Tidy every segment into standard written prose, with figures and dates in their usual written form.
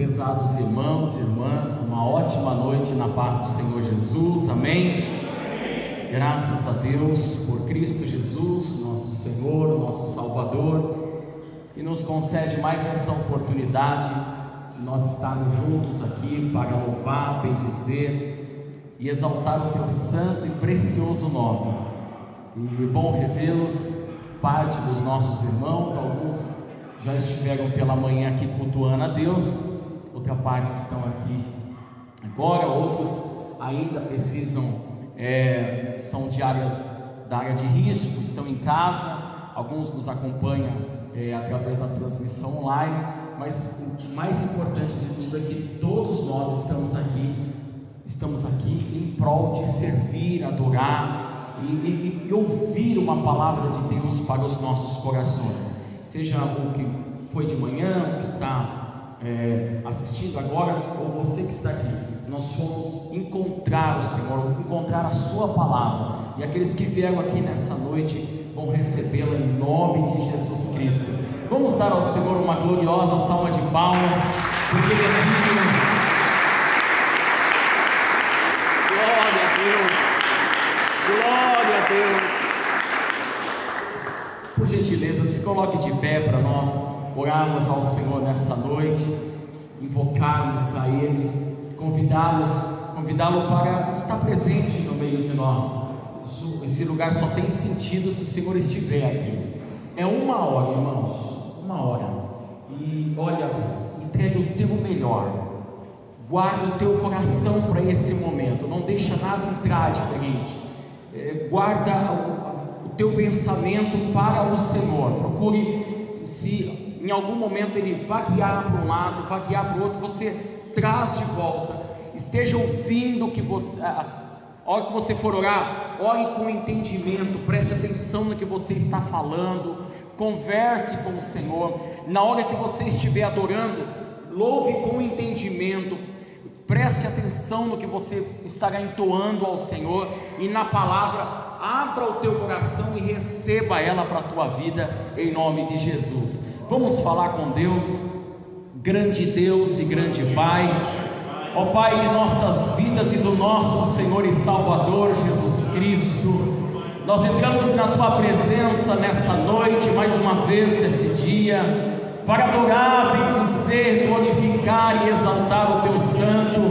Prezados irmãos e irmãs, uma ótima noite na paz do Senhor Jesus, amém? Graças a Deus por Cristo Jesus, nosso Senhor, nosso Salvador, que nos concede mais essa oportunidade de nós estarmos juntos aqui para louvar, bendizer e exaltar o teu santo e precioso nome. E bom revê-los, parte dos nossos irmãos, alguns já estiveram pela manhã aqui cultuando a Deus, outra parte estão aqui agora, outros ainda precisam, são de áreas da área de risco, estão em casa, alguns nos acompanham através da transmissão online, mas o mais importante de tudo é que todos nós estamos aqui em prol de servir, adorar e ouvir uma palavra de Deus para os nossos corações. Seja o que foi de manhã, o que está assistindo agora, ou você que está aqui, nós fomos encontrar o Senhor, encontrar a sua palavra, e aqueles que vieram aqui nessa noite vão recebê-la em nome de Jesus Cristo. Vamos dar ao Senhor uma gloriosa salva de palmas, porque Ele é digno. Glória a Deus, glória a Deus. Por gentileza, se coloque de pé para nós orarmos ao Senhor nessa noite, invocarmos a Ele, convidá-lo para estar presente no meio de nós. Esse lugar só tem sentido se o Senhor estiver aqui. É 1 hora, irmãos, 1 hora. E olha, entregue o teu melhor, guarda o teu coração para esse momento, não deixa nada entrar diferente, guarda o teu pensamento para o Senhor. Procure, se em algum momento ele vaguear para um lado, vaguear para o outro, você traz de volta. Esteja ouvindo que você, a hora que você for orar, ore com entendimento, preste atenção no que você está falando, converse com o Senhor. Na hora que você estiver adorando, louve com entendimento, preste atenção no que você estará entoando ao Senhor, e na palavra abra o teu coração e receba ela para a tua vida, em nome de Jesus. Vamos falar com Deus. Grande Deus e grande Pai, ó Pai de nossas vidas e do nosso Senhor e Salvador Jesus Cristo, nós entramos na tua presença nessa noite, mais uma vez nesse dia, para adorar, bendizer, glorificar e exaltar o teu santo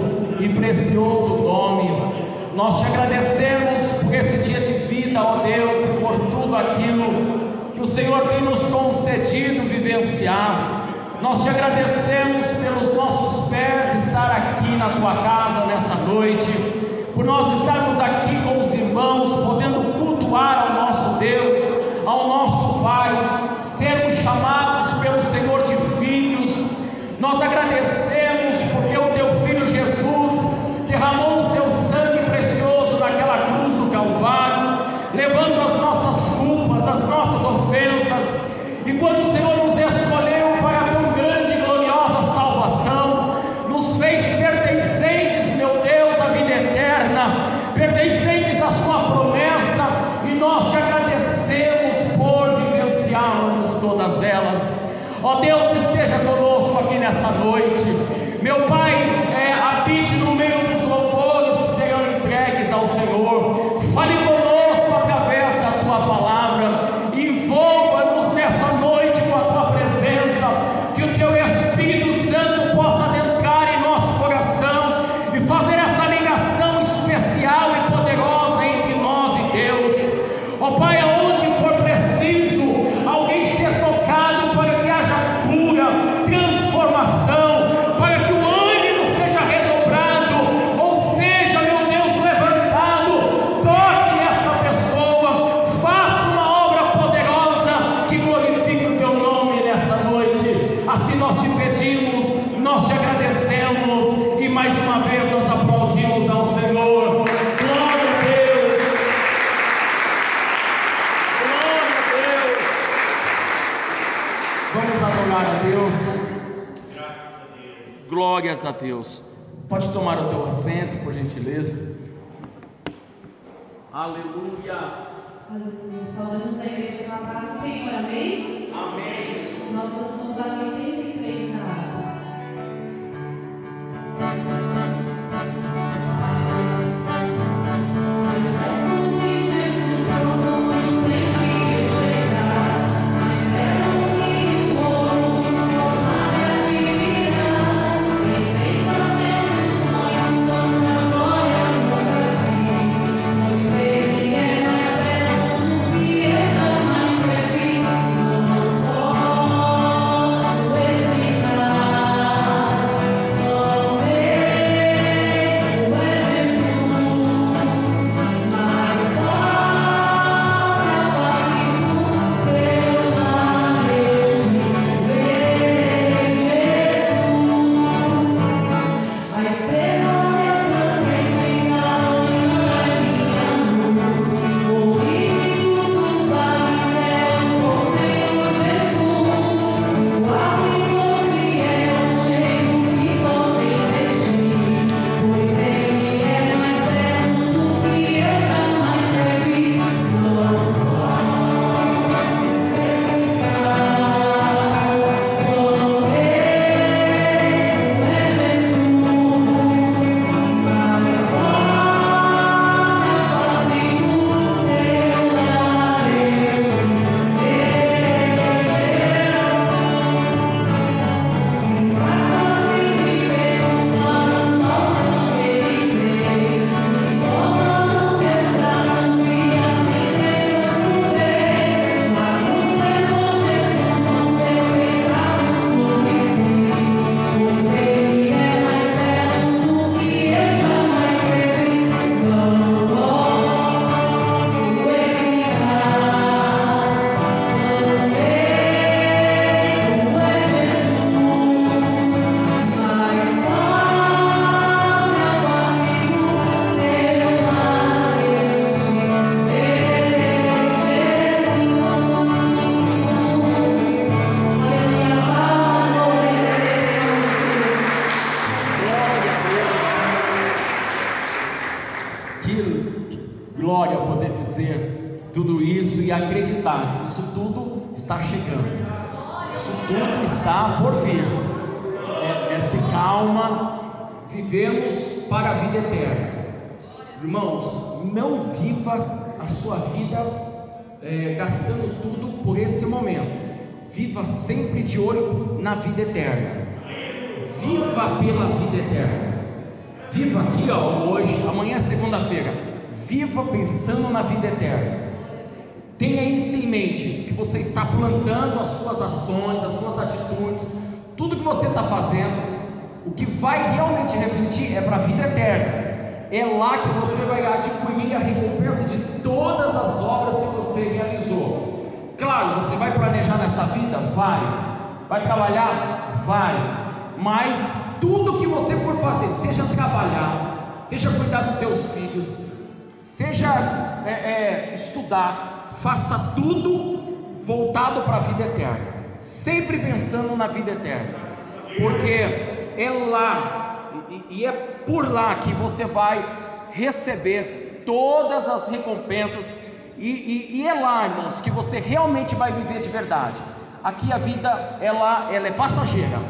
e precioso nome. Nós te agradecemos por esse dia de vida, ó Deus, e por tudo aquilo que o Senhor tem nos concedido vivenciar. Nós te agradecemos pelos nossos pés estar aqui na tua casa nessa noite, por nós estarmos aqui com os irmãos, podendo cultuar ao nosso Deus, ao nosso Pai, sermos chamados pelo Senhor de filhos. Nós agradecemos porque o teu Filho Jesus derramou o seu sangue precioso naquela cruz do Calvário, levando as nossas culpas, as nossas ofensas, e quando o Senhor nos escolheu para a tão grande e gloriosa salvação, nos fez pertencentes, meu Deus, à vida eterna, pertencentes à sua promessa, e nós te agradecemos por vivenciarmos todas elas. Ó Deus, esteja conosco aqui nessa noite, meu Pai, habite no meio dos louvores que serão entregues ao Senhor. Fale conosco através da tua palavra, envolva-nos nessa noite com a tua presença, que o teu Espírito Santo possa adentrar em nosso coração e fazer essa ligação especial e poderosa entre nós e Deus. Ó Pai, aonde for preciso alguém ser tocado, para que haja cura, transformação, para que o ânimo seja redobrado, ou seja, meu Deus, levantado, toque esta pessoa, faça uma obra poderosa que glorifique o teu nome nessa noite. Assim nós te pedimos, nós te agradecemos, e mais uma vez nós aplaudimos ao Senhor. Glória a Deus, glória a Deus. Vamos adorar a Deus. Glórias a Deus. Pode tomar o teu assento, por gentileza. Aleluias. Aleluia. Saudamos a igreja com a paz do Senhor, amém? Amém, Jesus. Nosso assunto aqui tem que crer na água. glória poder dizer tudo isso e acreditar que isso tudo está chegando, isso tudo está por vir. Ter calma, vivemos para a vida eterna. Irmãos, não viva a sua vida gastando tudo por esse momento. Viva sempre de olho na vida eterna. Viva pela vida eterna. Viva aqui, hoje, amanhã é segunda-feira. Viva pensando na vida eterna. Tenha isso em mente, que você está plantando as suas ações, as suas atitudes, tudo que você está fazendo, o que vai realmente refletir é para a vida eterna. É lá que você vai adquirir a recompensa de todas as obras que você realizou. Claro, você vai planejar nessa vida? Vai trabalhar? Vai. Mas tudo que você for fazer, seja trabalhar, seja cuidar dos teus filhos, seja estudar, faça tudo voltado para a vida eterna, sempre pensando na vida eterna, porque é lá e é por lá que você vai receber todas as recompensas, e é lá, irmãos, que você realmente vai viver de verdade. Aqui a vida ela é passageira,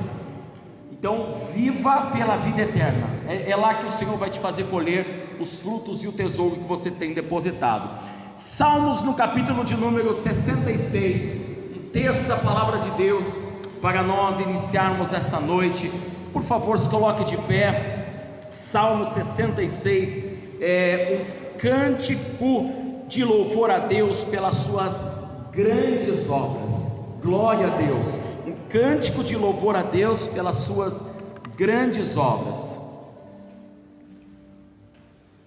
então viva pela vida eterna. É lá que o Senhor vai te fazer colher os frutos e o tesouro que você tem depositado. Salmos no capítulo de número 66, um texto da palavra de Deus para nós iniciarmos essa noite. Por favor, se coloque de pé. Salmo 66 é um cântico de louvor a Deus pelas suas grandes obras. Glória a Deus. Um cântico de louvor a Deus pelas suas grandes obras.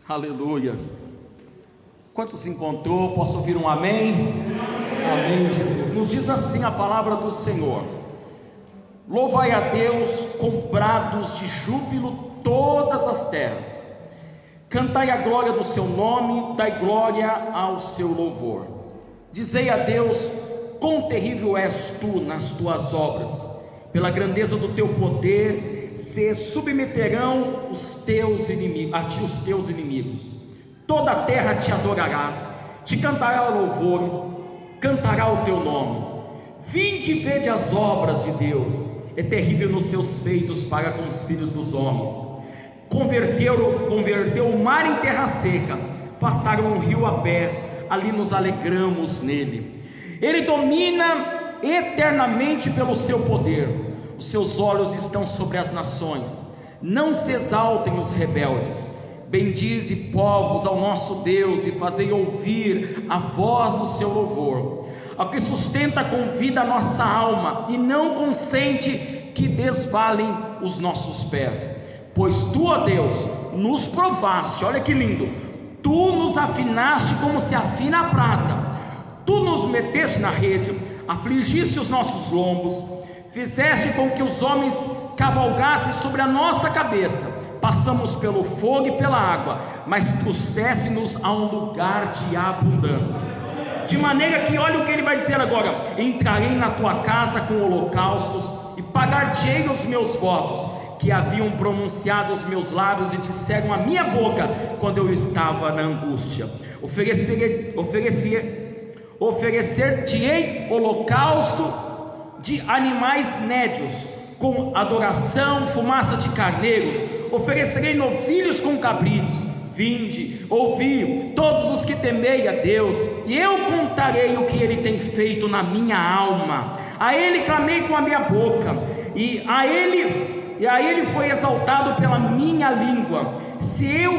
Aleluias. Quantos encontrou? Posso ouvir um amém? Amém, Jesus. Nos diz assim a palavra do Senhor: louvai a Deus com brados de júbilo todas as terras, cantai a glória do seu nome, dai glória ao seu louvor. Dizei a Deus: quão terrível és tu nas tuas obras, pela grandeza do teu poder se submeterão os teus inimigos, a ti os teus inimigos. Toda a terra te adorará, te cantará louvores, cantará o teu nome. Vinde e vede as obras de Deus, é terrível nos seus feitos para com os filhos dos homens. Converteu o mar em terra seca, passaram um rio a pé, ali nos alegramos nele. Ele domina eternamente pelo seu poder, os seus olhos estão sobre as nações. Não se exaltem os rebeldes. Bendize, povos, ao nosso Deus, e fazei ouvir a voz do seu louvor. Ao que sustenta com vida a nossa alma, e não consente que desvalem os nossos pés. Pois tu, ó Deus, nos provaste, olha que lindo, tu nos afinaste como se afina a prata, tu nos meteste na rede, afligiste os nossos lombos, fizeste com que os homens cavalgassem sobre a nossa cabeça. Passamos pelo fogo e pela água, mas trouxeste-nos a um lugar de abundância. De maneira que, olha o que ele vai dizer agora: entrarei na tua casa com holocaustos, e pagar-te-ei os meus votos, que haviam pronunciado os meus lábios e disseram a minha boca, quando eu estava na angústia. Oferecer-te-ei holocausto de animais nédios, com adoração, fumaça de carneiros. Oferecerei novilhos com cabritos. Vinde, ouvi, todos os que temei a Deus, e eu contarei o que Ele tem feito na minha alma. A Ele clamei com a minha boca, e a Ele foi exaltado pela minha língua. Se eu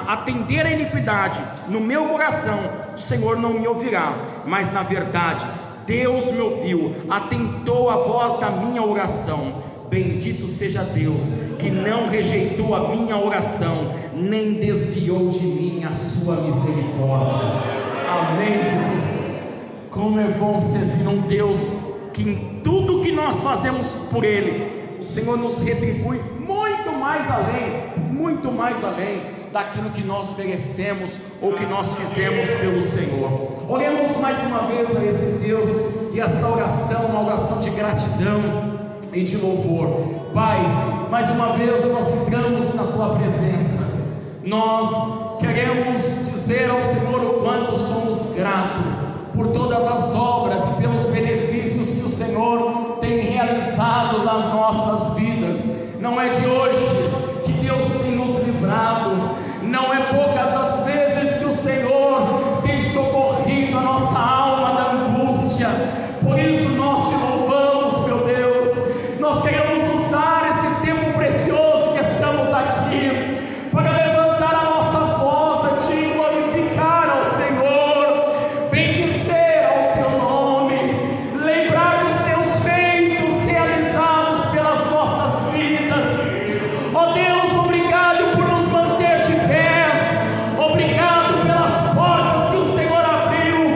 atender a iniquidade no meu coração, o Senhor não me ouvirá, mas na verdade Deus me ouviu, atentou a voz da minha oração. Bendito seja Deus, que não rejeitou a minha oração, nem desviou de mim a sua misericórdia. Amém, Jesus. Como é bom servir um Deus que em tudo que nós fazemos por Ele, o Senhor nos retribui muito mais além daquilo que nós merecemos ou que nós fizemos pelo Senhor. Oremos mais uma vez a esse Deus, e esta oração, uma oração de gratidão e de louvor. Pai, mais uma vez nós entramos na Tua presença, Nós queremos dizer ao Senhor o quanto somos gratos por todas as obras e pelos benefícios que o Senhor tem realizado nas nossas vidas. Não é de hoje que Deus tem nos livrado, não é poucas as vezes que o Senhor tem socorrido a nossa alma da angústia. Por isso nós te louvamos, meu Deus. Nós queremos usar esse tempo precioso que estamos aqui para levantar a nossa voz a Ti, glorificar ao Senhor, bendizer ao Teu nome, lembrar dos Teus feitos realizados pelas nossas vidas. Ó Deus, obrigado por nos manter de pé, obrigado pelas portas que o Senhor abriu,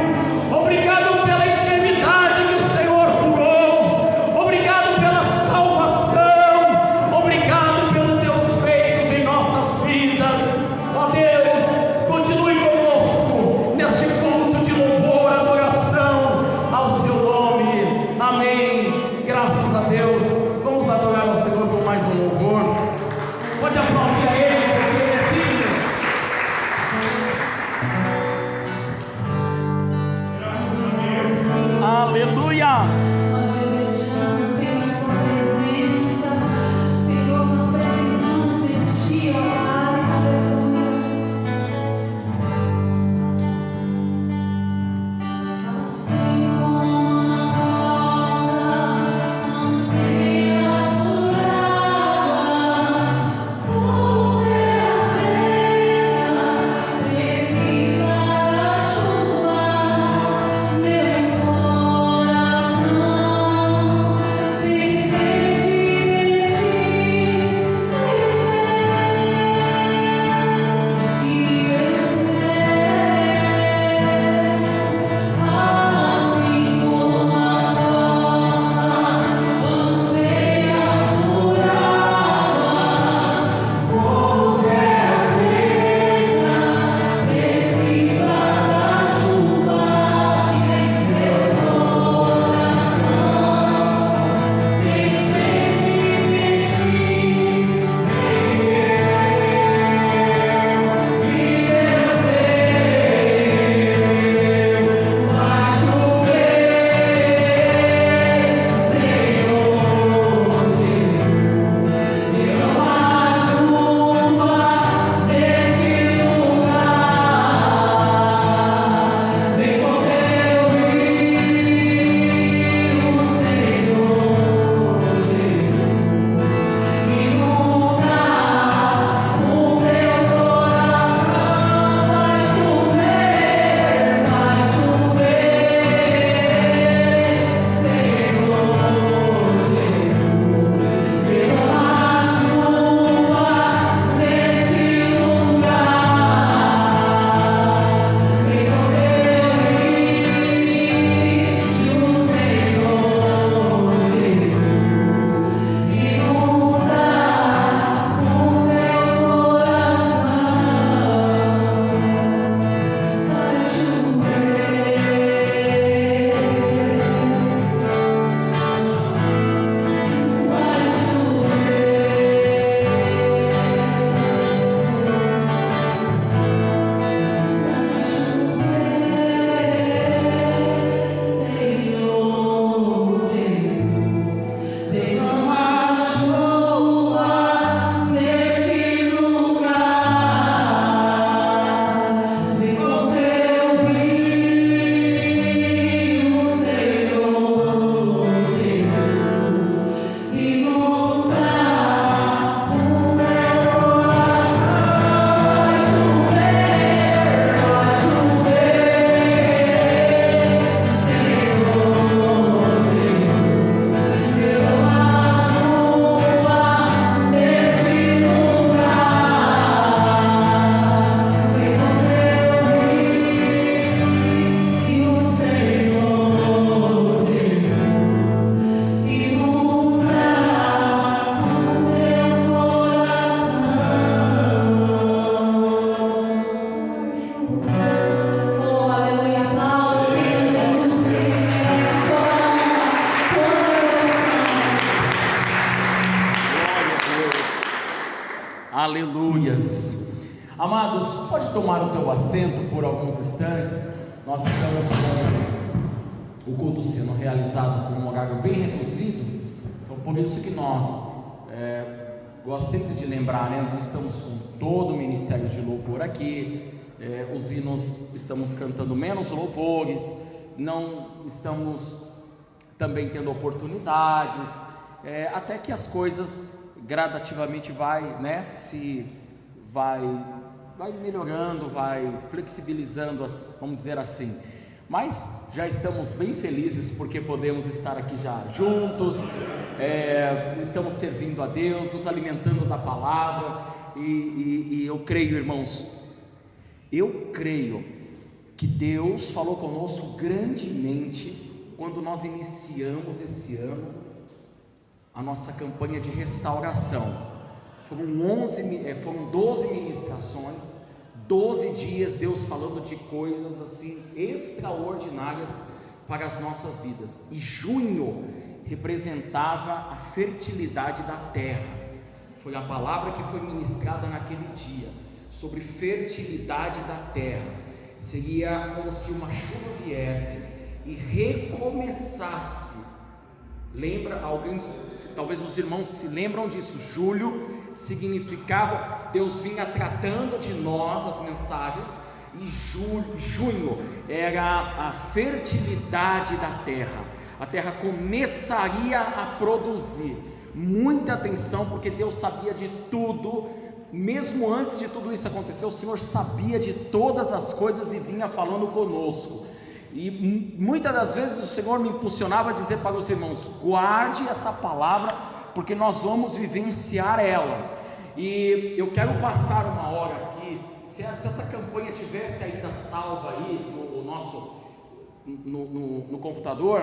obrigado pela enfermidade que o Senhor curou, obrigado pela salvação, obrigado pelos Teus feitos em nossas vidas. Ó Deus, continue conosco neste culto de louvor, adoração ao Seu nome. Amém. Graças a Deus. Vamos adorar ao Senhor com mais um louvor. Pode aplaudir a Ele, porque Ele é digno. Aleluias. Nós desejamos, Senhor, a Tua presença. Senhor, nós precisamos de Ti, ó Pai. Aleluia. Assim como a rosa não semeia por água, como terra seca precisa da chuva, meu coração tem sede de Ti, e eu assim como a rosa anseia por água, como terra seca precisa da chuva, meu coração tem sede de Ti, Aleluias. Amados, pode tomar o teu assento por alguns instantes. Nós estamos com o culto sendo realizado com um horário bem reduzido, então por isso que nós gosto sempre de lembrar, né? Nós estamos com todo o ministério de louvor aqui, os hinos estamos cantando menos louvores, não estamos também tendo oportunidades, até que as coisas gradativamente vai melhorando, vai flexibilizando, vamos dizer assim. Mas já estamos bem felizes porque podemos estar aqui já juntos, estamos servindo a Deus, nos alimentando da palavra, e eu creio, irmãos, que Deus falou conosco grandemente quando nós iniciamos esse ano a nossa campanha de restauração. Foram 12 ministrações, 12 dias, Deus falando de coisas assim extraordinárias para as nossas vidas. E junho representava a fertilidade da terra. Foi a palavra que foi ministrada naquele dia sobre fertilidade da terra. Seria como se uma chuva viesse e recomeçasse. Lembra, talvez os irmãos se lembram disso. Julho significava Deus vinha tratando de nós as mensagens, e junho era a fertilidade da terra. A terra começaria a produzir. Muita atenção, porque Deus sabia de tudo. Mesmo antes de tudo isso acontecer, o Senhor sabia de todas as coisas e vinha falando conosco. E muitas das vezes o Senhor me impulsionava a dizer para os irmãos: guarde essa palavra, porque nós vamos vivenciar ela. E eu quero passar uma hora aqui. Se essa campanha tivesse ainda salva aí no computador,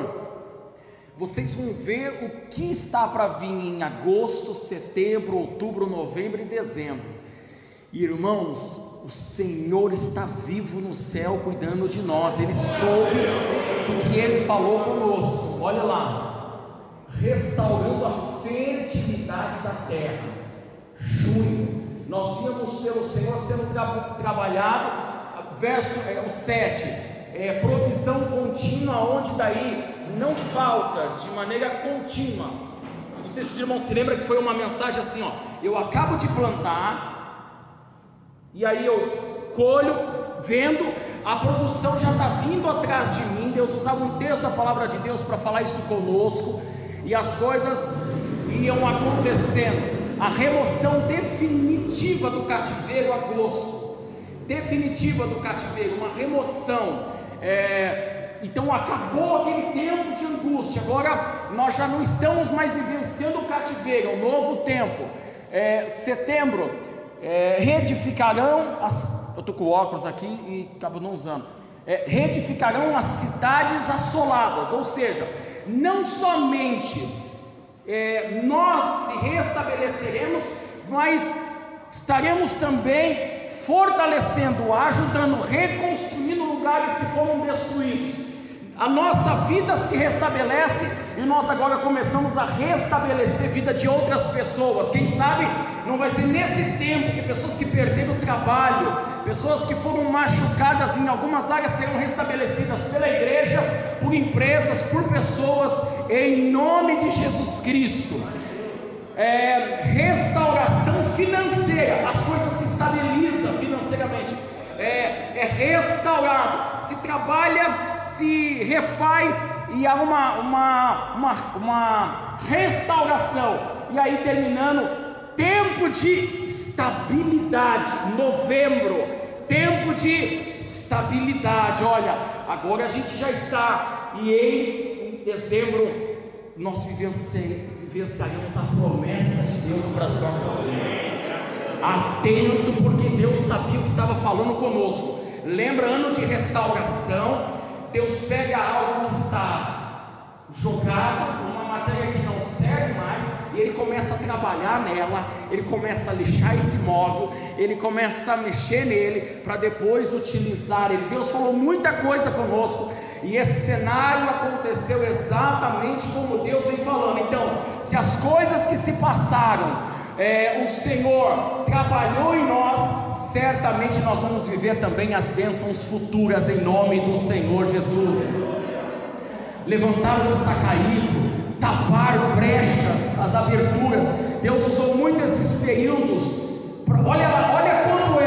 vocês vão ver o que está para vir em agosto, setembro, outubro, novembro e dezembro. Irmãos, o Senhor está vivo no céu cuidando de nós. Ele soube do que Ele falou conosco. Olha lá, restaurando a fertilidade da terra. Junho, nós víamos pelo Senhor sendo trabalhado. Verso 7, provisão contínua, onde daí não falta, de maneira contínua. Não sei se os irmãos se lembram que foi uma mensagem assim, eu acabo de plantar, e aí eu colho, vendo, a produção já está vindo atrás de mim. Deus usava um texto da palavra de Deus para falar isso conosco, e as coisas iam acontecendo. A remoção definitiva do cativeiro, agosto, definitiva do cativeiro, uma remoção. Então acabou aquele tempo de angústia. Agora nós já não estamos mais vivenciando o cativeiro, é um novo tempo. Setembro, reedificarão eu estou com óculos aqui e acabo não usando. Reedificarão as cidades assoladas, ou seja, não somente nós se restabeleceremos, mas estaremos também fortalecendo, ajudando, reconstruindo lugares que foram destruídos. A nossa vida se restabelece e nós agora começamos a restabelecer a vida de outras pessoas. Quem sabe não vai ser nesse tempo que pessoas que perderam o trabalho, pessoas que foram machucadas em algumas áreas serão restabelecidas pela igreja, por empresas, por pessoas, em nome de Jesus Cristo. Restauração financeira, as coisas se estabilizam financeiramente. É restaurado, se trabalha, se refaz, e há uma restauração. E aí, terminando, tempo de estabilidade. Novembro, tempo de estabilidade. Olha, agora a gente já está, e em dezembro nós vivenciaremos a promessa de Deus para as nossas vidas. Atento, porque Deus sabia o que estava falando conosco. Lembra, ano de restauração. Deus pega algo que está jogado, uma matéria que não serve mais, e Ele começa a trabalhar nela, Ele começa a lixar esse móvel, Ele começa a mexer nele, para depois utilizar ele. Deus falou muita coisa conosco, e esse cenário aconteceu exatamente como Deus vem falando. Então, se as coisas que se passaram, o Senhor trabalhou em nós, certamente nós vamos viver também as bênçãos futuras em nome do Senhor Jesus. Levantar o que está caído, tapar brechas, as aberturas. Deus usou muito esses períodos. Olha quando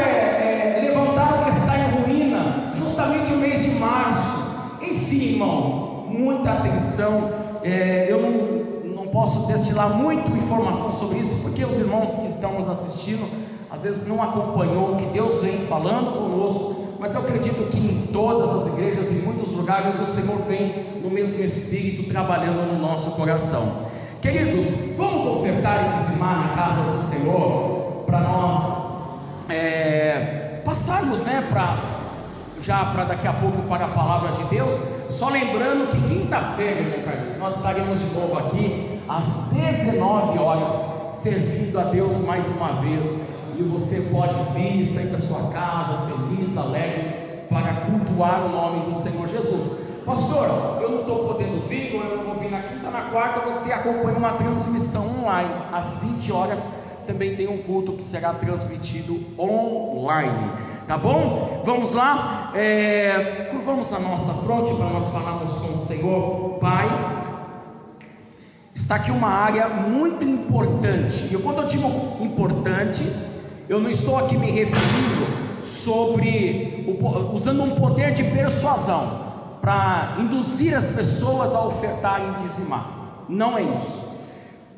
levantar o que está em ruína, justamente o mês de março. Enfim, irmãos, muita atenção. Eu não posso destilar muita informação sobre isso, porque os irmãos que estão nos assistindo às vezes não acompanhou o que Deus vem falando conosco, mas eu acredito que em todas as igrejas, em muitos lugares, o Senhor vem no mesmo Espírito trabalhando no nosso coração. Queridos, vamos ofertar e dizimar na casa do Senhor, para nós passarmos, para daqui a pouco para a palavra de Deus. Só lembrando que quinta-feira, meu Carlos, nós estaremos de novo aqui às 19 horas, servindo a Deus mais uma vez. E você pode vir, sair da sua casa feliz, alegre, para cultuar o nome do Senhor Jesus. Pastor, eu não estou podendo vir, ou eu não vou vir na quinta, na quarta. Você acompanha uma transmissão online, às 20 horas também tem um culto que será transmitido online, tá bom? Vamos lá, curvamos a nossa fronte para nós falarmos com o Senhor. Pai, está aqui uma área muito importante, e quando eu digo importante, eu não estou aqui me referindo usando um poder de persuasão para induzir as pessoas a ofertar e dizimar. Não é isso.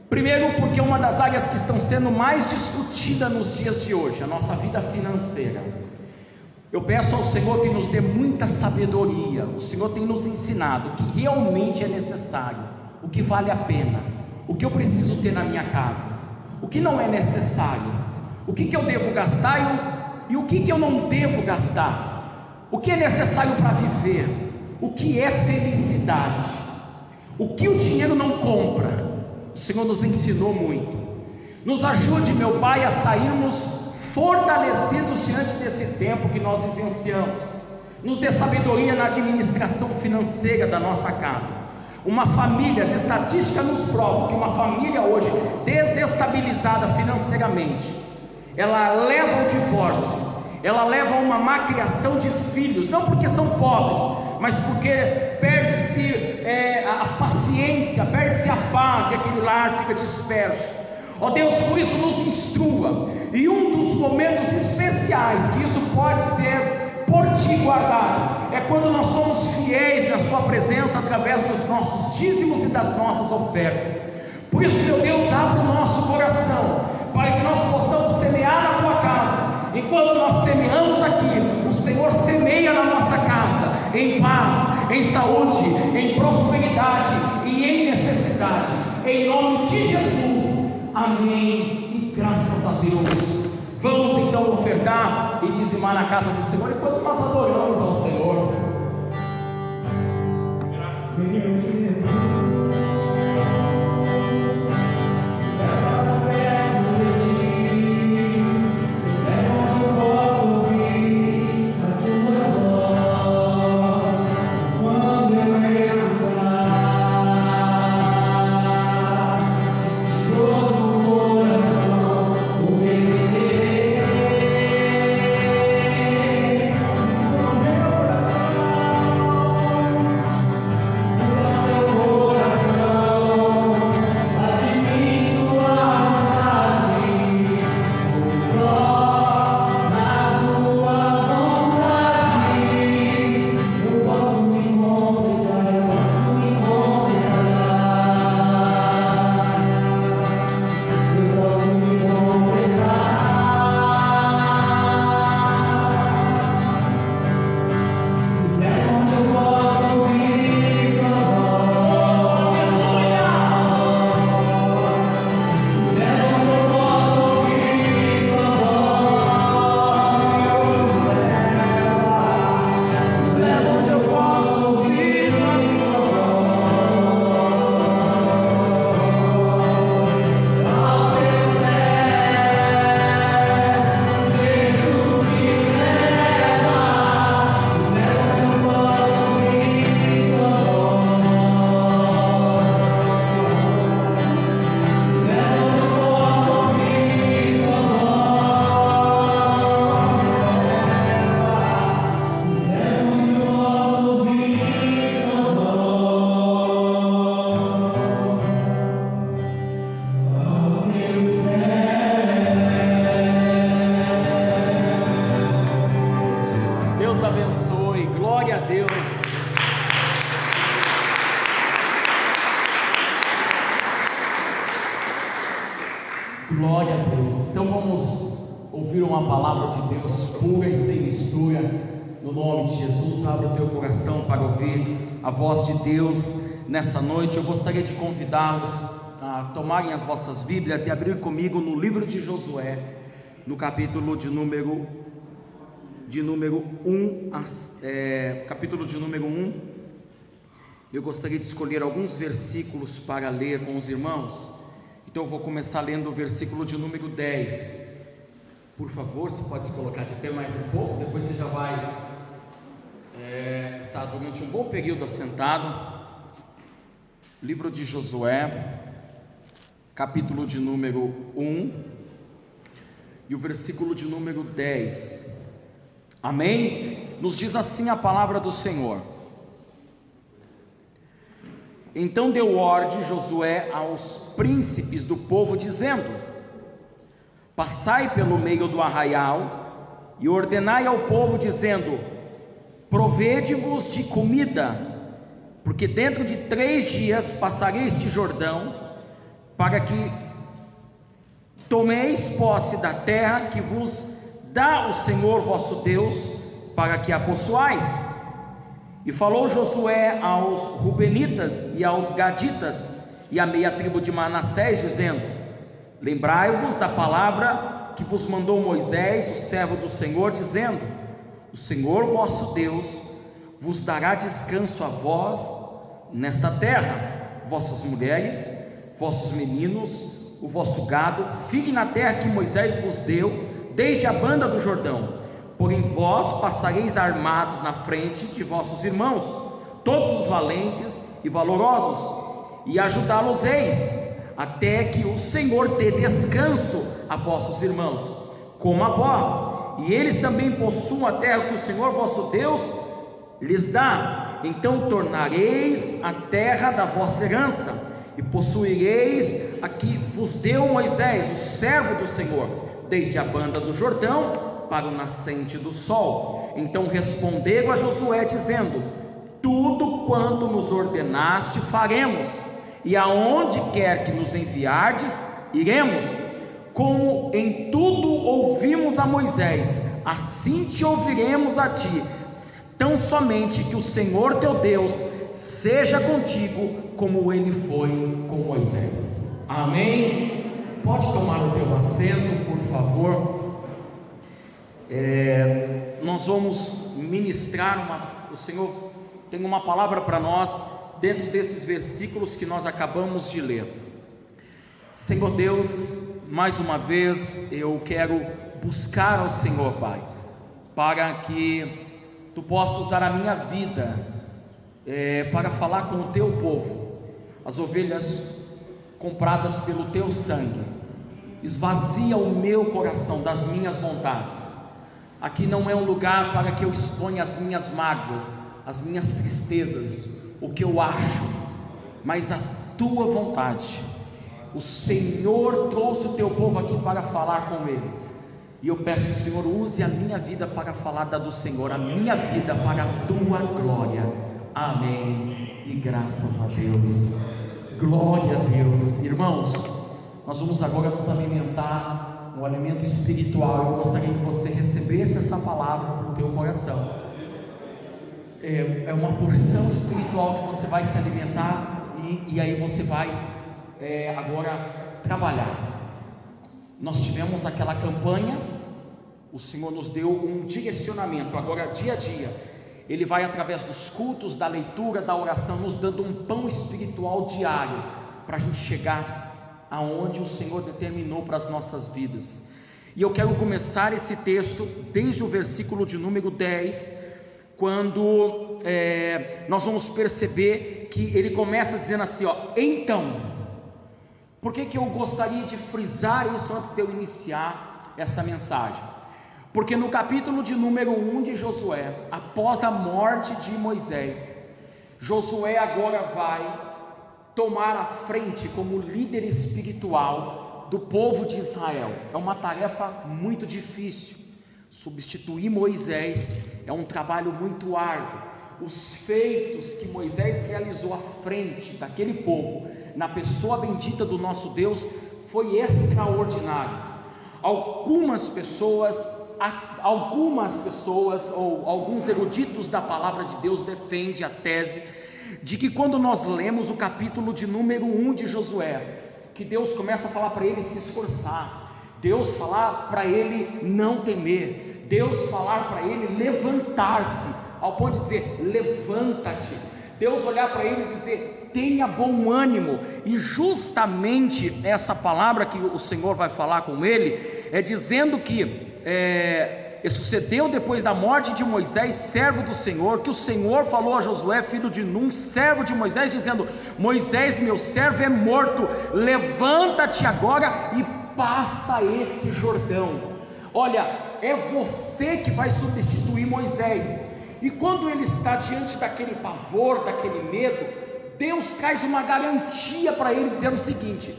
Primeiro, porque é uma das áreas que estão sendo mais discutida nos dias de hoje, a nossa vida financeira. Eu peço ao Senhor que nos dê muita sabedoria. O Senhor tem nos ensinado o que realmente é necessário, o que vale a pena, o que eu preciso ter na minha casa, o que não é necessário, o que eu devo gastar e o que eu não devo gastar, o que é necessário para viver, o que é felicidade, o que o dinheiro não compra. O Senhor nos ensinou muito. Nos ajude, meu Pai, a sairmos fortalecidos diante desse tempo que nós vivenciamos. Nos dê sabedoria na administração financeira da nossa casa. Uma família, as estatísticas nos provam que uma família hoje desestabilizada financeiramente, ela leva ao divórcio, ela leva a uma má criação de filhos, não porque são pobres, mas porque perde-se a paciência, perde-se a paz, e aquele lar fica disperso. Ó Deus, por isso nos instrua, e um dos momentos especiais que isso pode ser por ti guardado, é quando nós somos fiéis na sua presença, através dos nossos dízimos e das nossas ofertas. Por isso, meu Deus, abre o nosso coração, para que nós possamos semear na tua casa. Enquanto nós semeamos aqui, o Senhor semeia na nossa casa, em paz, em saúde, em prosperidade e em necessidade, em nome de Jesus, amém, e graças a Deus. Vamos então ofertar e dizimar na casa do Senhor, enquanto nós adoramos ao Senhor. Deus abençoe. Glória a Deus. Glória a Deus. Então vamos ouvir uma palavra de Deus pura e sem mistura, no nome de Jesus. Abra o teu coração para ouvir a voz de Deus nessa noite. Eu gostaria de convidá-los a tomarem as vossas Bíblias e abrir comigo no livro de Josué, no capítulo de número 1, capítulo de número 1. Eu gostaria de escolher alguns versículos para ler com os irmãos. Então eu vou começar lendo o versículo de número 10. Por favor, você pode se colocar de pé mais um pouco, depois você já vai estar durante um bom período assentado. Livro de Josué, capítulo de número 1 e o versículo de número 10. Amém? Nos diz assim a palavra do Senhor: Então deu ordem Josué aos príncipes do povo, dizendo: Passai pelo meio do arraial e ordenai ao povo, dizendo: Provede-vos de comida, porque dentro de 3 dias passarei este Jordão, para que tomeis posse da terra que vos dá o Senhor vosso Deus, para que a possuais. E falou Josué aos Rubenitas e aos Gaditas e à meia tribo de Manassés, dizendo: Lembrai-vos da palavra que vos mandou Moisés, o servo do Senhor, dizendo: O Senhor vosso Deus vos dará descanso a vós nesta terra, vossas mulheres, vossos meninos, o vosso gado. Fique na terra que Moisés vos deu, desde a banda do Jordão. Porém vós passareis armados na frente de vossos irmãos, todos os valentes e valorosos, e ajudá-los-eis, até que o Senhor dê descanso a vossos irmãos, como a vós, e eles também possuam a terra que o Senhor vosso Deus lhes dá. Então tornareis a terra da vossa herança, e possuireis a que vos deu Moisés, o servo do Senhor, desde a banda do Jordão para o nascente do sol. Então responderam a Josué, dizendo: Tudo quanto nos ordenaste faremos, e aonde quer que nos enviardes, iremos. Como em tudo ouvimos a Moisés, assim te ouviremos a ti, tão somente que o Senhor teu Deus seja contigo, como ele foi com Moisés. Amém? Pode tomar o teu assento, por favor. Nós vamos ministrar o Senhor tem uma palavra para nós dentro desses versículos que nós acabamos de ler. Senhor Deus, mais uma vez eu quero buscar ao Senhor, Pai, para que Tu possas usar a minha vida para falar com o Teu povo, as ovelhas compradas pelo Teu sangue. Esvazia o meu coração das minhas vontades. Aqui não é um lugar para que eu exponha as minhas mágoas, as minhas tristezas, o que eu acho, mas a Tua vontade. O Senhor trouxe o Teu povo aqui para falar com eles, e eu peço que o Senhor use a minha vida para falar da do Senhor, a minha vida para a Tua glória. Amém, e graças a Deus. Glória a Deus. Irmãos, nós vamos agora nos alimentar no alimento espiritual. Eu gostaria que você recebesse essa palavra para o teu coração. É uma porção espiritual que você vai se alimentar, e aí você vai agora trabalhar. Nós tivemos aquela campanha, o Senhor nos deu um direcionamento. Agora, dia a dia, Ele vai através dos cultos, da leitura, da oração, nos dando um pão espiritual diário, para a gente chegar aonde o Senhor determinou para as nossas vidas. E eu quero começar esse texto desde o versículo de número 10, quando nós vamos perceber que ele começa dizendo assim, então. Por que eu gostaria de frisar isso antes de eu iniciar essa mensagem? Porque no capítulo de número 1 de Josué, após a morte de Moisés, Josué agora vai tomar a frente como líder espiritual do povo de Israel. É uma tarefa muito difícil, Substituir Moisés é um trabalho muito árduo. Os feitos que Moisés realizou à frente daquele povo, na pessoa bendita do nosso Deus, foi extraordinário. Algumas pessoas ou alguns eruditos da palavra de Deus defendem a tese de que quando nós lemos o capítulo de número 1 de Josué, que Deus começa a falar para ele se esforçar, Deus falar para ele não temer, Deus falar para ele levantar-se, ao ponto de dizer, levanta-te, Deus olhar para ele e dizer, tenha bom ânimo. E justamente essa palavra que o Senhor vai falar com ele, é dizendo que sucedeu depois da morte de Moisés, servo do Senhor, que o Senhor falou a Josué, filho de Num, servo de Moisés, dizendo, Moisés, meu servo é morto, levanta-te agora e passa esse Jordão. Olha, é você que vai substituir Moisés. E quando ele está diante daquele pavor, daquele medo, Deus traz uma garantia para ele, dizendo o seguinte,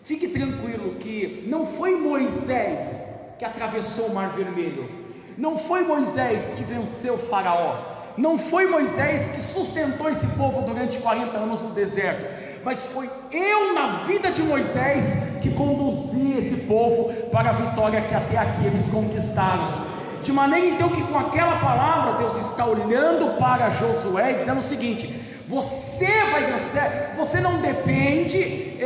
fique tranquilo que não foi Moisés que atravessou o Mar Vermelho, não foi Moisés que venceu o Faraó, não foi Moisés que sustentou esse povo durante 40 anos no deserto, mas foi eu na vida de Moisés que conduzi esse povo para a vitória que até aqui eles conquistaram. De maneira então que com aquela palavra Deus está olhando para Josué e dizendo o seguinte, você vai vencer, você não depende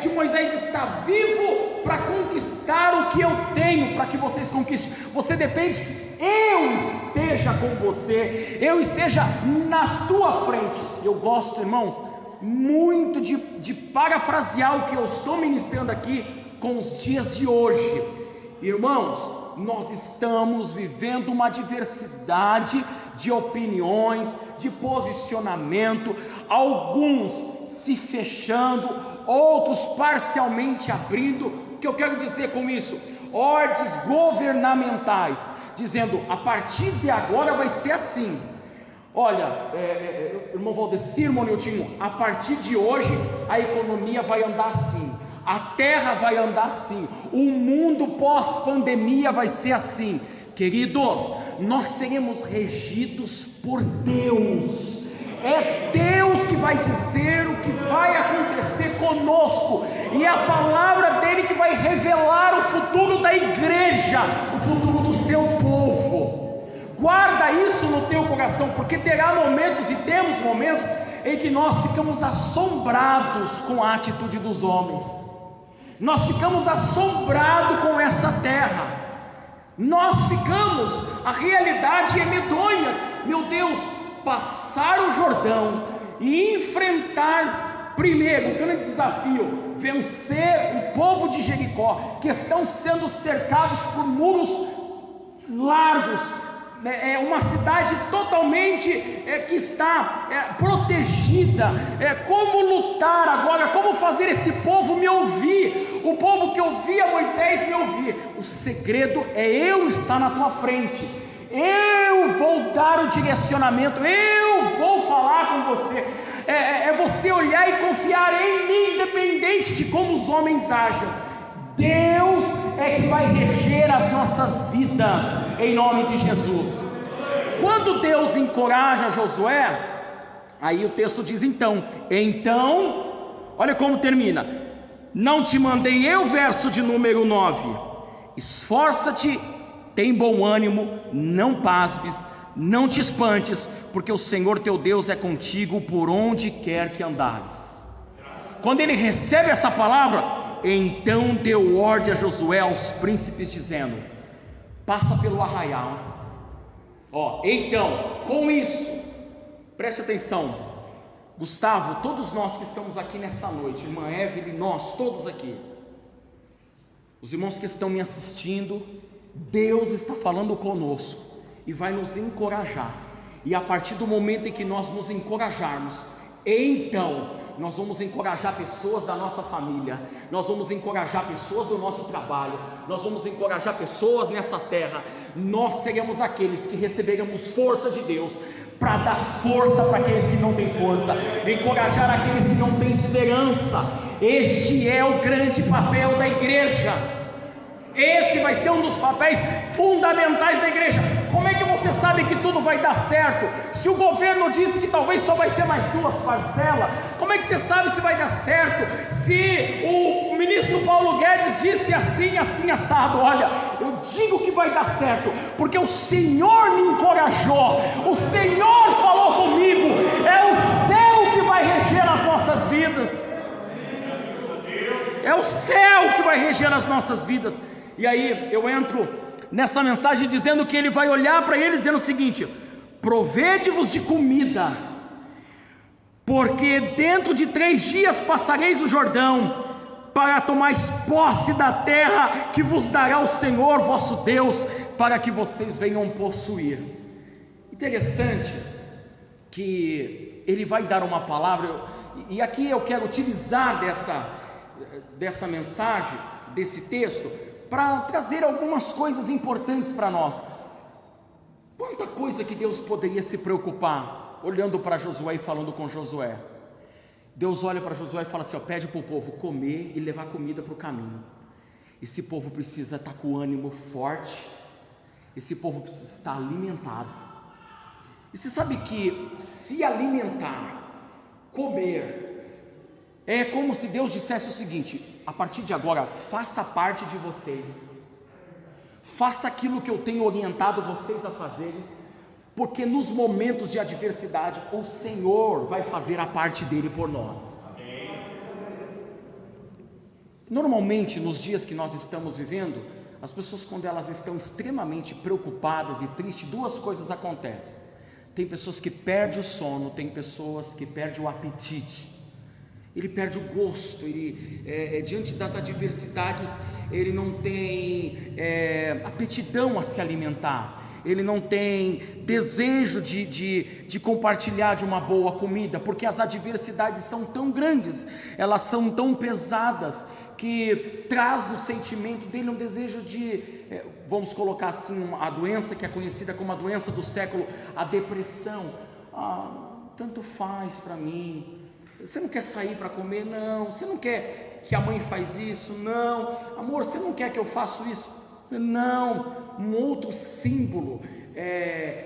de Moisés estar vivo para conquistar o que eu tenho, para que vocês conquistem, você depende que eu esteja com você, eu esteja na tua frente. Eu gosto, irmãos, muito de parafrasear o que eu estou ministrando aqui com os dias de hoje. Irmãos, nós estamos vivendo uma diversidade de opiniões, de posicionamento, alguns se fechando, outros parcialmente abrindo. O que eu quero dizer com isso? Ordens governamentais, dizendo, a partir de agora vai ser assim. Olha, irmão Valdecir, irmão Niltinho, a partir de hoje a economia vai andar assim, a terra vai andar assim, o mundo pós-pandemia vai ser assim. Queridos, nós seremos regidos por Deus. É Deus que vai dizer o que vai acontecer conosco, e é a palavra dele que vai revelar o futuro da igreja, o futuro do seu povo. Guarda isso no teu coração, porque terá momentos, e temos momentos, em que nós ficamos assombrados com a atitude dos homens, nós ficamos assombrados com essa terra, a realidade é medonha. Meu Deus, passar o Jordão e enfrentar primeiro o grande desafio, vencer o povo de Jericó, que estão sendo cercados por muros largos, é uma cidade totalmente que está protegida. Como lutar agora, como fazer esse povo me ouvir, o povo que ouvia Moisés me ouvir? O segredo é eu estar na tua frente, eu vou dar o direcionamento, eu vou falar com você, é você olhar e confiar em mim, independente de como os homens agem. Deus é que vai reger as nossas vidas, em nome de Jesus. Quando Deus encoraja Josué, aí o texto diz então, olha como termina, não te mandei eu, verso de número 9, esforça-te, tem bom ânimo, não pasmes, não te espantes, porque o Senhor teu Deus é contigo por onde quer que andares. Quando ele recebe essa palavra, então deu ordem a Josué aos príncipes, dizendo, passa pelo arraial. Então, com isso, preste atenção, Gustavo, todos nós que estamos aqui nessa noite, irmã Evelyn, nós todos aqui, os irmãos que estão me assistindo, Deus está falando conosco e vai nos encorajar, e a partir do momento em que nós nos encorajarmos, então nós vamos encorajar pessoas da nossa família, nós vamos encorajar pessoas do nosso trabalho, nós vamos encorajar pessoas nessa terra. Nós seremos aqueles que receberemos força de Deus para dar força para aqueles que não têm força, encorajar aqueles que não têm esperança. Este é o grande papel da igreja. Esse vai ser um dos papéis fundamentais da igreja. Como é que você sabe que tudo vai dar certo? Se o governo disse que talvez só vai ser mais 2 parcelas, como é que você sabe se vai dar certo? Se o ministro Paulo Guedes disse assim, assim, assado, olha, eu digo que vai dar certo, porque o Senhor me encorajou, o Senhor falou comigo, é o céu que vai reger as nossas vidas. É o céu que vai reger as nossas vidas. E aí eu entro nessa mensagem dizendo que ele vai olhar para eles dizendo o seguinte: provede-vos de comida, porque dentro de 3 dias passareis o Jordão, para tomais posse da terra que vos dará o Senhor vosso Deus, para que vocês venham possuir. Interessante que ele vai dar uma palavra, e aqui eu quero utilizar dessa mensagem, desse texto, para trazer algumas coisas importantes para nós. Quanta coisa que Deus poderia se preocupar, olhando para Josué e falando com Josué. Deus olha para Josué e fala assim: ó, pede para o povo comer e levar comida para o caminho. Esse povo precisa estar com o ânimo forte, esse povo precisa estar alimentado. E você sabe que se alimentar, comer, é como se Deus dissesse o seguinte: a partir de agora, faça parte de vocês, faça aquilo que eu tenho orientado vocês a fazerem, porque nos momentos de adversidade, o Senhor vai fazer a parte dele por nós. Normalmente, nos dias que nós estamos vivendo, as pessoas, quando elas estão extremamente preocupadas e tristes, 2 coisas acontecem. Tem pessoas que perdem o sono, tem pessoas que perdem o apetite. Ele perde o gosto, diante das adversidades, ele não tem aptidão a se alimentar, ele não tem desejo de compartilhar de uma boa comida, porque as adversidades são tão grandes, elas são tão pesadas, que traz o sentimento dele um desejo de, vamos colocar assim, a doença que é conhecida como a doença do século, a depressão. Tanto faz para mim. Você não quer sair para comer? Não. Você não quer que a mãe faz isso? Não. Amor, você não quer que eu faça isso? Não. Um outro símbolo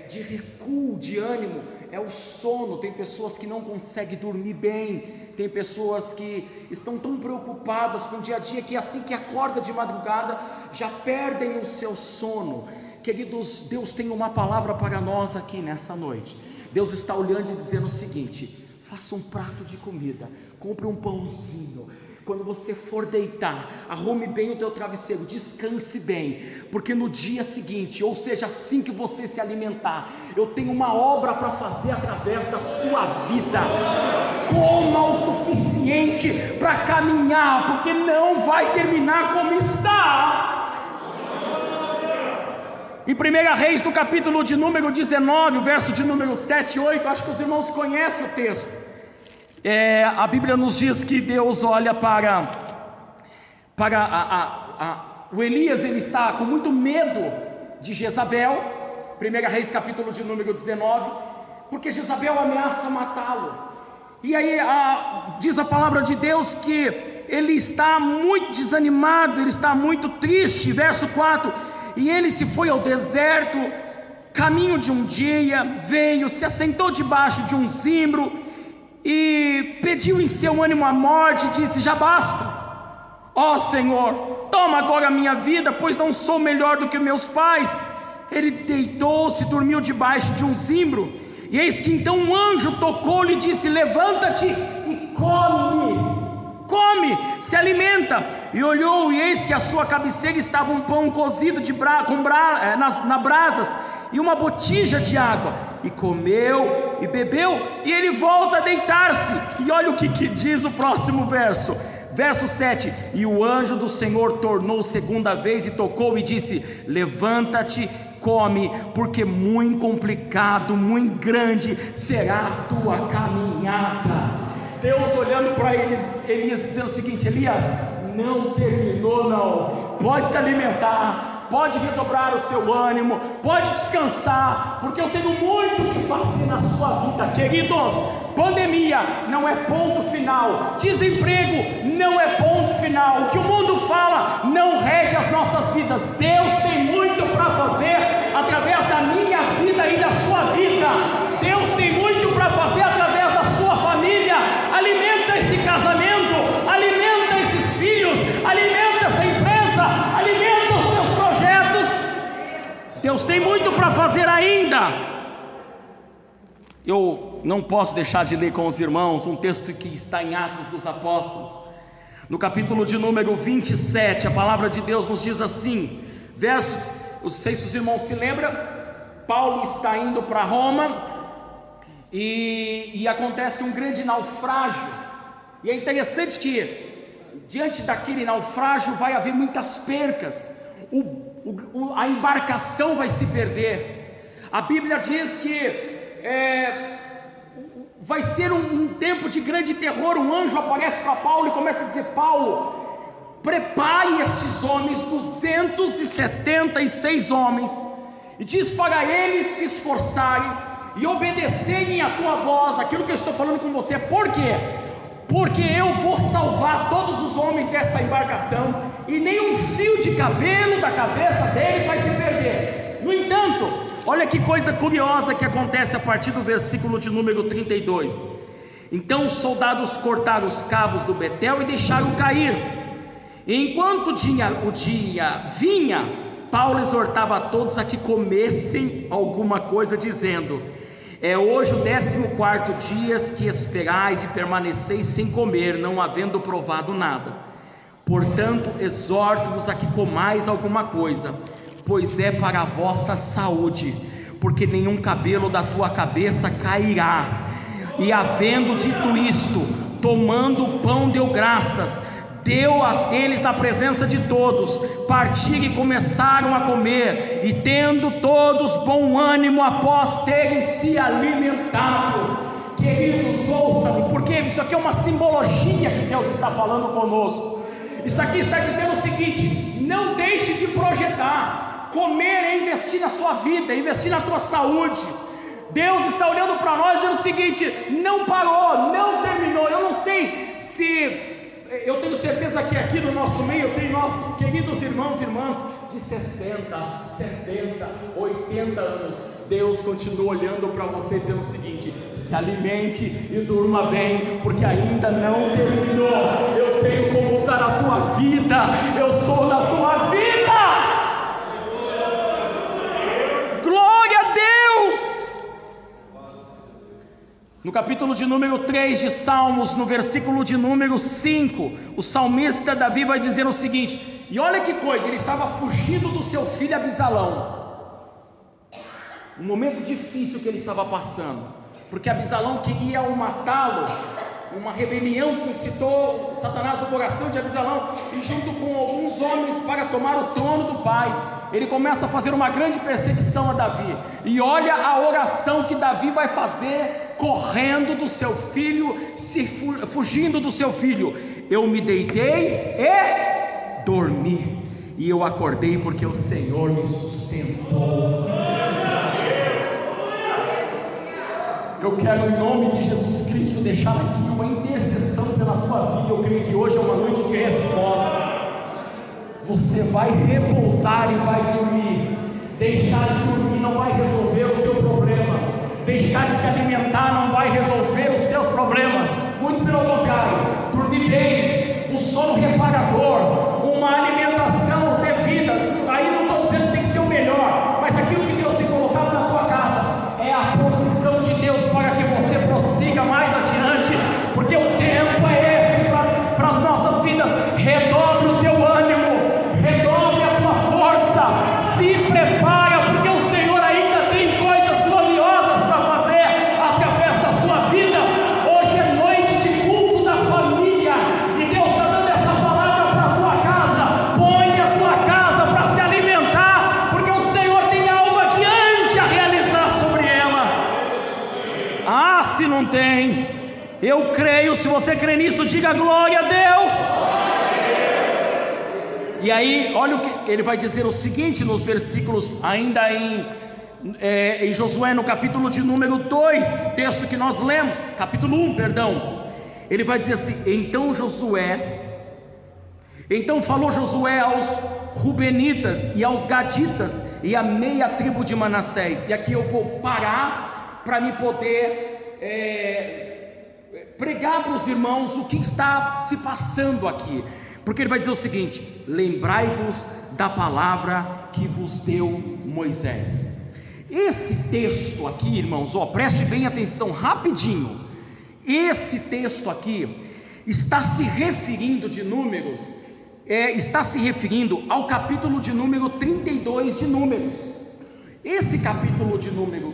de recuo, de ânimo, é o sono. Tem pessoas que não conseguem dormir bem, tem pessoas que estão tão preocupadas com o dia a dia, que assim que acorda de madrugada, já perdem o seu sono. Queridos, Deus tem uma palavra para nós aqui nessa noite. Deus está olhando e dizendo o seguinte: faça um prato de comida, compre um pãozinho. Quando você for deitar, arrume bem o teu travesseiro, descanse bem, porque no dia seguinte, ou seja, assim que você se alimentar, eu tenho uma obra para fazer através da sua vida. Coma o suficiente para caminhar, porque não vai terminar como está. Em 1 Reis, no capítulo de número 19, o verso de número 7 e 8, acho que os irmãos conhecem o texto. A Bíblia nos diz que Deus olha para o Elias, ele está com muito medo de Jezabel. 1 Reis, capítulo de número 19, porque Jezabel ameaça matá-lo. E aí diz a palavra de Deus que ele está muito desanimado, ele está muito triste. Verso 4: e ele se foi ao deserto, caminho de um dia, veio, se assentou debaixo de um zimbro e pediu em seu ânimo a morte, e disse: já basta, ó Senhor, toma agora a minha vida, pois não sou melhor do que meus pais. Ele deitou-se, dormiu debaixo de um zimbro, e eis que então um anjo tocou-lhe e disse: levanta-te e come, se alimenta. E olhou, e eis que à sua cabeceira estava um pão cozido na brasas, e uma botija de água. E comeu e bebeu, e ele volta a deitar-se. E olha o que diz o próximo verso, verso 7: e o anjo do Senhor tornou segunda vez e tocou e disse: levanta-te, come, porque muito complicado, muito grande será a tua caminhada. Deus olhando para Elias dizendo o seguinte: Elias, não terminou não, pode se alimentar, pode redobrar o seu ânimo, pode descansar, porque eu tenho muito o que fazer na sua vida, queridos. Pandemia não é ponto final, desemprego não é ponto final, o que o mundo fala não rege as nossas vidas. Deus tem muito para fazer através da minha vida e da sua vida. Deus tem muito para fazer através da sua família. Alimenta esse casamento, alimenta esses filhos, alimenta essa empresa, alimenta os teus projetos. Deus tem muito para fazer ainda. Eu não posso deixar de ler com os irmãos um texto que está em Atos dos Apóstolos, no capítulo de número 27. A palavra de Deus nos diz assim, não sei se os irmãos se lembram, Paulo está indo para Roma e acontece um grande naufrágio, e é interessante que diante daquele naufrágio vai haver muitas percas, a embarcação vai se perder. A Bíblia diz que vai ser um tempo de grande terror. Um anjo aparece para Paulo e começa a dizer: Paulo, prepare estes homens, 276 homens, e diz para eles se esforçarem e obedecerem a tua voz, aquilo que eu estou falando com você. Por quê? Porque eu vou salvar todos os homens dessa embarcação, e nem um fio de cabelo da cabeça deles vai se perder. No entanto, olha que coisa curiosa que acontece a partir do versículo de número 32. Então os soldados cortaram os cabos do betel e deixaram cair. E enquanto o dia vinha, Paulo exortava a todos a que comessem alguma coisa, dizendo: é hoje o 14º dia que esperais e permaneceis sem comer, não havendo provado nada. Portanto, exorto-vos a que comais alguma coisa, pois é para a vossa saúde, porque nenhum cabelo da tua cabeça cairá. E havendo dito isto, tomando o pão, deu graças, deu a eles na presença de todos, partiram e começaram a comer, e tendo todos bom ânimo após terem se alimentado. Queridos, ouçam-me, porque isso aqui é uma simbologia que Deus está falando conosco. Isso aqui está dizendo o seguinte: não deixe de projetar. Comer é investir na sua vida, é investir na tua saúde. Deus está olhando para nós dizendo o seguinte: não parou, não terminou. Eu não sei se... Eu tenho certeza que aqui no nosso meio tem nossos queridos irmãos e irmãs de 60, 70, 80 anos. Deus continua olhando para você dizendo o seguinte: se alimente e durma bem, porque ainda não terminou. Eu tenho como usar a tua vida, eu sou da tua vida. Glória a Deus! No capítulo de número 3 de Salmos, no versículo de número 5, o salmista Davi vai dizer o seguinte, e olha que coisa, ele estava fugindo do seu filho Abisalão, um momento difícil que ele estava passando, porque Abisalão queria o matá-lo, uma rebelião que incitou Satanás no coração de Abisalão, e junto com alguns homens para tomar o trono do pai, ele começa a fazer uma grande perseguição a Davi, e olha a oração que Davi vai fazer, correndo do seu filho, fugindo do seu filho: eu me deitei e dormi, e eu acordei porque o Senhor me sustentou. Eu quero, em nome de Jesus Cristo, deixar aqui uma intercessão pela tua vida. Eu creio que hoje é uma noite de resposta. Você vai repousar e vai dormir. Deixar de dormir não vai resolver o teu problema. Deixar de se alimentar não vai resolver os teus problemas. Muito pelo contrário, dormir bem, um sono reparador, uma alimentação devida. Aí não estou dizendo que tem que ser o melhor, mas aquilo que Deus tem colocado na tua casa é a provisão de Deus para que você prossiga mais adiante, porque o tempo é esse para as nossas vidas. Redobre o teu ânimo, redobre a tua força, se prepara, porque o Senhor ainda tem coisas gloriosas para fazer através da sua vida. Hoje é noite de culto da família, e Deus está dando essa palavra para a tua casa. Põe a tua casa para se alimentar, porque o Senhor tem algo adiante a realizar sobre ela. Ah, se não tem, eu creio. Se você crê nisso, diga glória a Deus. E aí, olha o que ele vai dizer o seguinte nos versículos, ainda em Josué, no capítulo de número 2, texto que nós lemos, capítulo 1, perdão. Ele vai dizer assim: então falou Josué aos Rubenitas e aos Gaditas e a meia tribo de Manassés. E aqui eu vou parar para me poder pregar para os irmãos o que está se passando aqui, porque ele vai dizer o seguinte: lembrai-vos da palavra que vos deu Moisés. Esse texto aqui, irmãos, preste bem atenção rapidinho. Esse texto aqui está se referindo de Números, está se referindo ao capítulo de número 32 de Números. Esse capítulo de número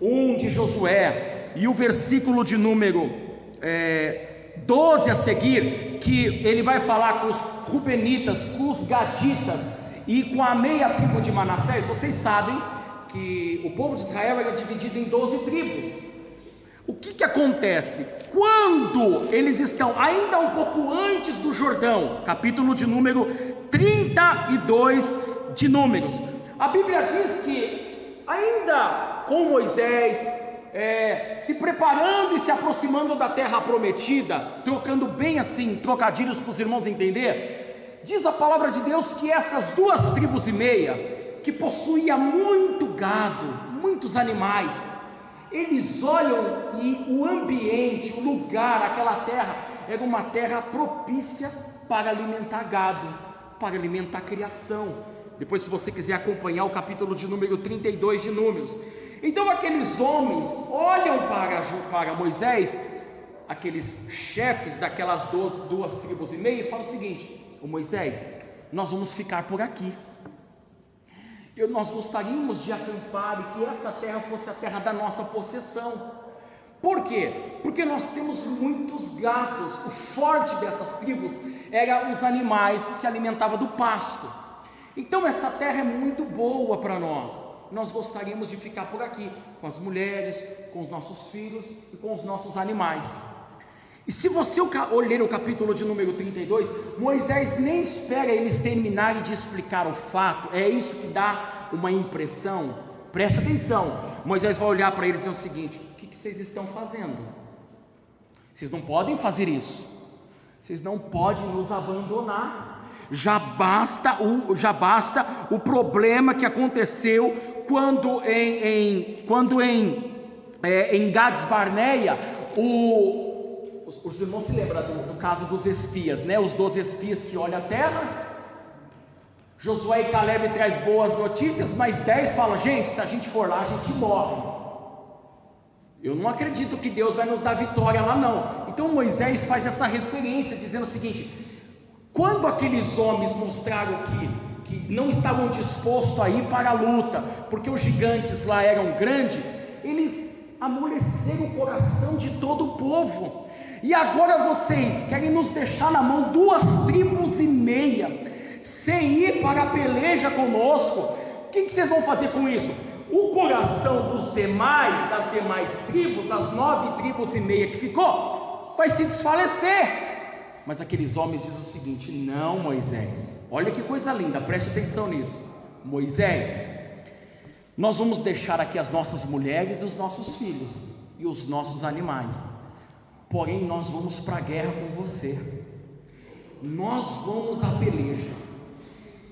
1 de Josué e o versículo de número 12 a seguir, que ele vai falar com os Rubenitas, com os Gaditas e com a meia tribo de Manassés. Vocês sabem que o povo de Israel era dividido em 12 tribos. O que acontece? Quando eles estão ainda um pouco antes do Jordão, capítulo de número 32 de Números, a Bíblia diz que ainda com Moisés se preparando e se aproximando da terra prometida, trocando bem assim, trocadilhos para os irmãos entender, diz a palavra de Deus que essas 2 tribos e meia, que possuía muito gado, muitos animais, eles olham e o ambiente, o lugar, aquela terra, era uma terra propícia para alimentar gado, para alimentar criação. Depois, se você quiser acompanhar o capítulo de número 32 de Números. Então aqueles homens olham para Moisés, aqueles chefes daquelas 2 tribos e meia, e falam o seguinte: ô Moisés, nós vamos ficar por aqui. Nós gostaríamos de acampar e que essa terra fosse a terra da nossa possessão. Por quê? Porque nós temos muitos gados. O forte dessas tribos eram os animais que se alimentavam do pasto. Então essa terra é muito boa para nós. Nós gostaríamos de ficar por aqui, com as mulheres, com os nossos filhos e com os nossos animais. E se você ler o capítulo de número 32, Moisés nem espera eles terminarem de explicar o fato. É isso que dá uma impressão. Preste atenção. Moisés vai olhar para eles e dizer o seguinte: o que vocês estão fazendo? Vocês não podem fazer isso. Vocês não podem nos abandonar. Já basta o problema que aconteceu quando em Gades Barneia, os irmãos se lembram do caso dos espias, né? Os 12 espias que olham a terra. Josué e Caleb traz boas notícias, mas 10 falam: gente, se a gente for lá, a gente morre. Eu não acredito que Deus vai nos dar vitória lá não. Então Moisés faz essa referência, dizendo o seguinte: quando aqueles homens mostraram que não estavam dispostos a ir para a luta, porque os gigantes lá eram grandes, eles amoleceram o coração de todo o povo. E agora vocês querem nos deixar na mão 2 tribos e meia, sem ir para a peleja conosco? O que vocês vão fazer com isso? O coração das demais tribos, as 9 tribos e meia que ficou, vai se desfalecer. Mas aqueles homens dizem o seguinte: não, Moisés, olha que coisa linda, preste atenção nisso. Moisés, nós vamos deixar aqui as nossas mulheres e os nossos filhos e os nossos animais, porém nós vamos para a guerra com você. Nós vamos à peleja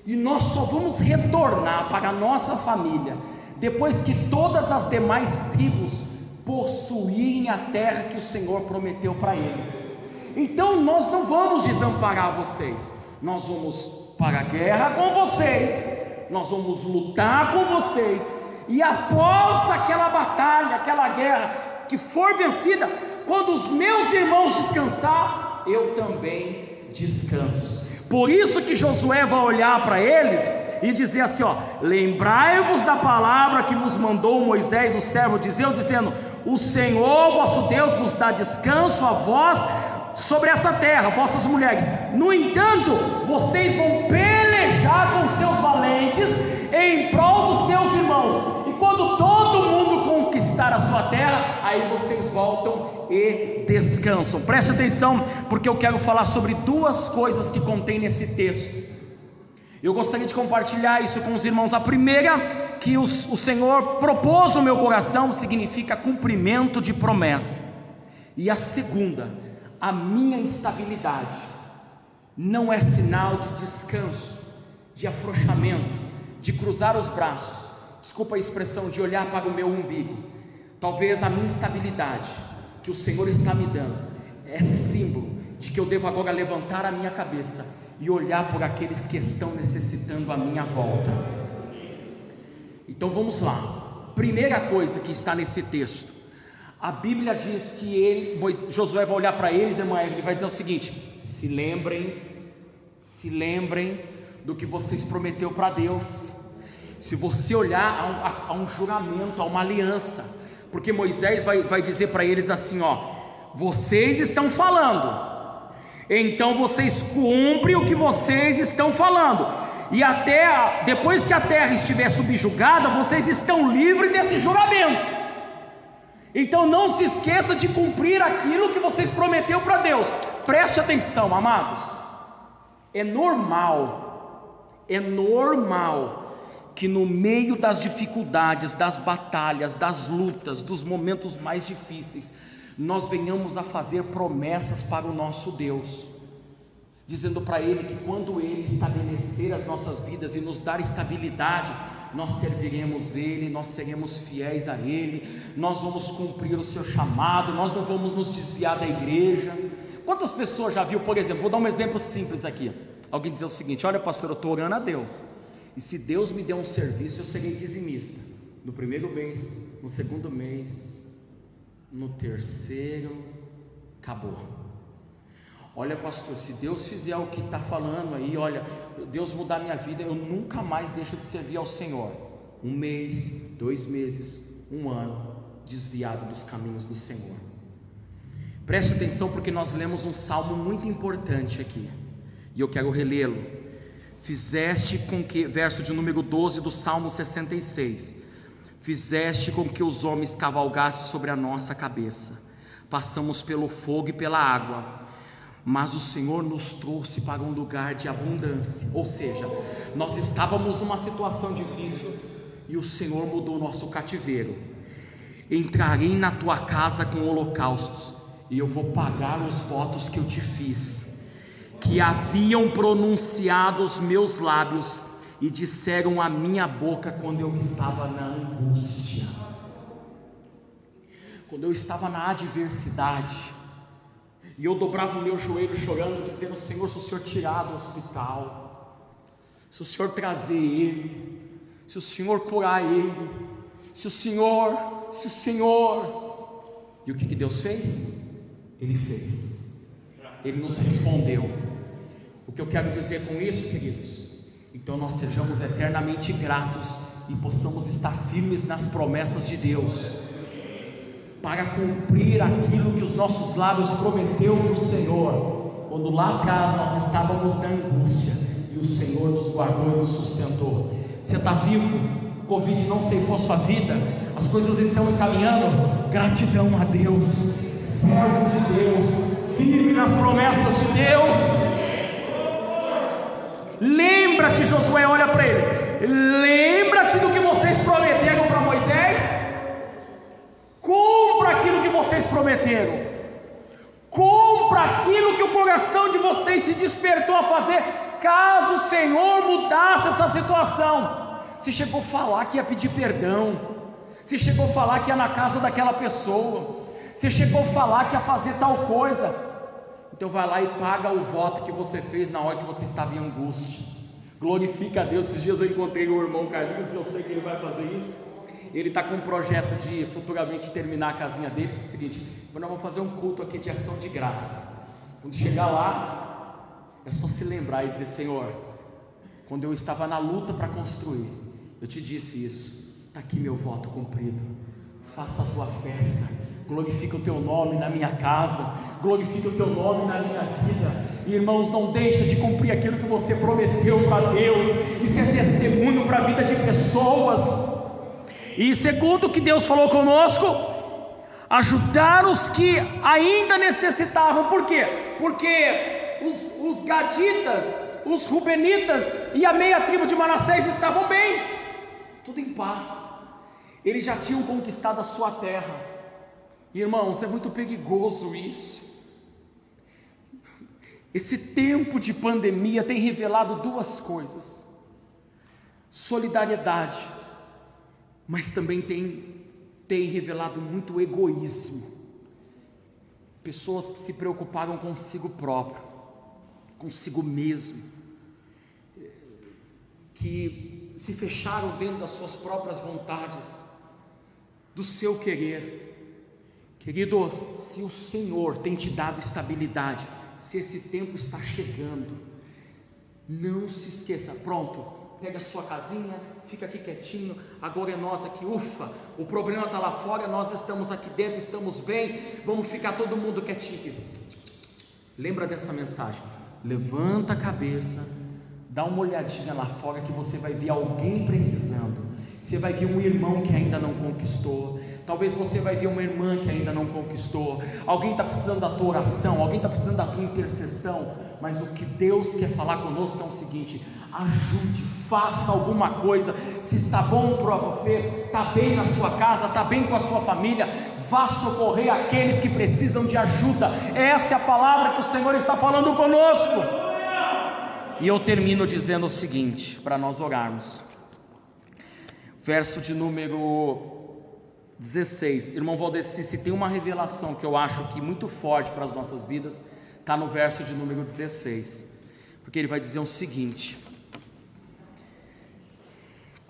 e nós só vamos retornar para a nossa família depois que todas as demais tribos possuírem a terra que o Senhor prometeu para eles. Então nós não vamos desamparar vocês, nós vamos para a guerra com vocês, nós vamos lutar com vocês, e após aquela batalha, aquela guerra que for vencida, quando os meus irmãos descansar, eu também descanso. Por isso que Josué vai olhar para eles e dizer assim: lembrai-vos da palavra que vos mandou Moisés, o servo de Deus, dizendo: o Senhor vosso Deus vos dá descanso a vós sobre essa terra, vossas mulheres. No entanto, vocês vão pelejar com seus valentes em prol dos seus irmãos, e quando todo mundo conquistar a sua terra, aí vocês voltam e descansam. Preste atenção, porque eu quero falar sobre 2 coisas que contém nesse texto. Eu gostaria de compartilhar isso com os irmãos. A primeira que o Senhor propôs no meu coração significa cumprimento de promessa. E a segunda, a minha instabilidade não é sinal de descanso, de afrouxamento, de cruzar os braços, desculpa a expressão, de olhar para o meu umbigo. Talvez a minha instabilidade que o Senhor está me dando é símbolo de que eu devo agora levantar a minha cabeça e olhar por aqueles que estão necessitando a minha volta. Então vamos lá. Primeira coisa que está nesse texto, a Bíblia diz que Josué vai olhar para eles, irmã Evelyn, ele vai dizer o seguinte: se lembrem do que vocês prometeu para Deus. Se você olhar a um juramento, a uma aliança, porque Moisés vai dizer para eles assim, vocês estão falando, então vocês cumprem o que vocês estão falando, e depois que a terra estiver subjugada, vocês estão livres desse juramento. Então não se esqueça de cumprir aquilo que vocês prometeu para Deus. Preste atenção, amados. É normal que no meio das dificuldades, das batalhas, das lutas, dos momentos mais difíceis, nós venhamos a fazer promessas para o nosso Deus, dizendo para Ele que quando Ele estabelecer as nossas vidas e nos dar estabilidade, nós serviremos Ele, nós seremos fiéis a Ele, nós vamos cumprir o seu chamado, nós não vamos nos desviar da igreja. Quantas pessoas já viu, por exemplo, vou dar um exemplo simples aqui, alguém dizer o seguinte: olha pastor, eu estou orando a Deus, e se Deus me der um serviço, eu serei dizimista, no primeiro mês, no segundo mês, no terceiro, acabou. Olha pastor, se Deus fizer o que está falando aí, olha, Deus mudar minha vida, eu nunca mais deixo de servir ao Senhor. 1 mês, 2 meses, 1 ano, desviado dos caminhos do Senhor. Preste atenção, porque nós lemos um salmo muito importante aqui, e eu quero relê-lo. Fizeste com que, verso de número 12 do Salmo 66, fizeste com que os homens cavalgassem sobre a nossa cabeça, passamos pelo fogo e pela água, mas o Senhor nos trouxe para um lugar de abundância. Ou seja, nós estávamos numa situação difícil e o Senhor mudou o nosso cativeiro. Entrarei na tua casa com holocaustos, e eu vou pagar os votos que eu te fiz, que haviam pronunciado os meus lábios e disseram a minha boca quando eu estava na angústia, quando eu estava na adversidade, e eu dobrava o meu joelho chorando, dizendo: Senhor, se o Senhor tirar do hospital, se o Senhor trazer ele, se o Senhor curar ele, se o Senhor, e o que Deus fez? Ele fez, Ele nos respondeu. O que eu quero dizer com isso, queridos? Então nós sejamos eternamente gratos e possamos estar firmes nas promessas de Deus, para cumprir aquilo que os nossos lábios prometeu para o Senhor, quando lá atrás nós estávamos na angústia, e o Senhor nos guardou e nos sustentou. Você está vivo, o Covid não ceifou sua vida, as coisas estão encaminhando, gratidão a Deus, servo de Deus, firme nas promessas de Deus. Lembra-te, Josué, olha para eles, lembra-te do que vocês prometeram para Moisés, cumpra aquilo que vocês prometeram, cumpra aquilo que o coração de vocês se despertou a fazer, caso o Senhor mudasse essa situação. Você chegou a falar que ia pedir perdão, você chegou a falar que ia na casa daquela pessoa, você chegou a falar que ia fazer tal coisa, então vai lá e paga o voto que você fez na hora que você estava em angústia. Glorifica a Deus. Esses dias eu encontrei o irmão Carlinhos, eu sei que ele vai fazer isso. Ele está com um projeto de futuramente terminar a casinha dele. É o seguinte: nós vamos fazer um culto aqui de ação de graça. Quando chegar lá, é só se lembrar e dizer: Senhor, quando eu estava na luta para construir, eu te disse isso, está aqui meu voto cumprido, faça a tua festa, glorifica o teu nome na minha casa, glorifica o teu nome na minha vida. Irmãos, não deixa de cumprir aquilo que você prometeu para Deus, isso é testemunho para a vida de pessoas. E segundo, que Deus falou conosco, ajudar os que ainda necessitavam. Por quê? Porque os gaditas, os rubenitas e a meia tribo de Manassés estavam bem, tudo em paz. Eles já tinham conquistado a sua terra. Irmãos, é muito perigoso isso. Esse tempo de pandemia tem revelado duas coisas: solidariedade, mas também tem revelado muito egoísmo. Pessoas que se preocuparam consigo próprio, consigo mesmo, que se fecharam dentro das suas próprias vontades, do seu querer. Queridos, se o Senhor tem te dado estabilidade, se esse tempo está chegando, não se esqueça, pronto, pega a sua casinha, fica aqui quietinho, agora é nós aqui, ufa, o problema está lá fora, nós estamos aqui dentro, estamos bem, vamos ficar todo mundo quietinho aqui. Lembra dessa mensagem, levanta a cabeça, dá uma olhadinha lá fora que você vai ver alguém precisando, você vai ver um irmão que ainda não conquistou, talvez você vai ver uma irmã que ainda não conquistou, alguém está precisando da tua oração, alguém está precisando da tua intercessão, mas o que Deus quer falar conosco é o seguinte: ajude, faça alguma coisa. Se está bom para você, está bem na sua casa, está bem com a sua família, vá socorrer aqueles que precisam de ajuda. Essa é a palavra que o Senhor está falando conosco. E eu termino dizendo o seguinte, para nós orarmos, verso de número 16, irmão Valdeci, se tem uma revelação que eu acho que muito forte para as nossas vidas, está no verso de número 16, porque ele vai dizer o seguinte: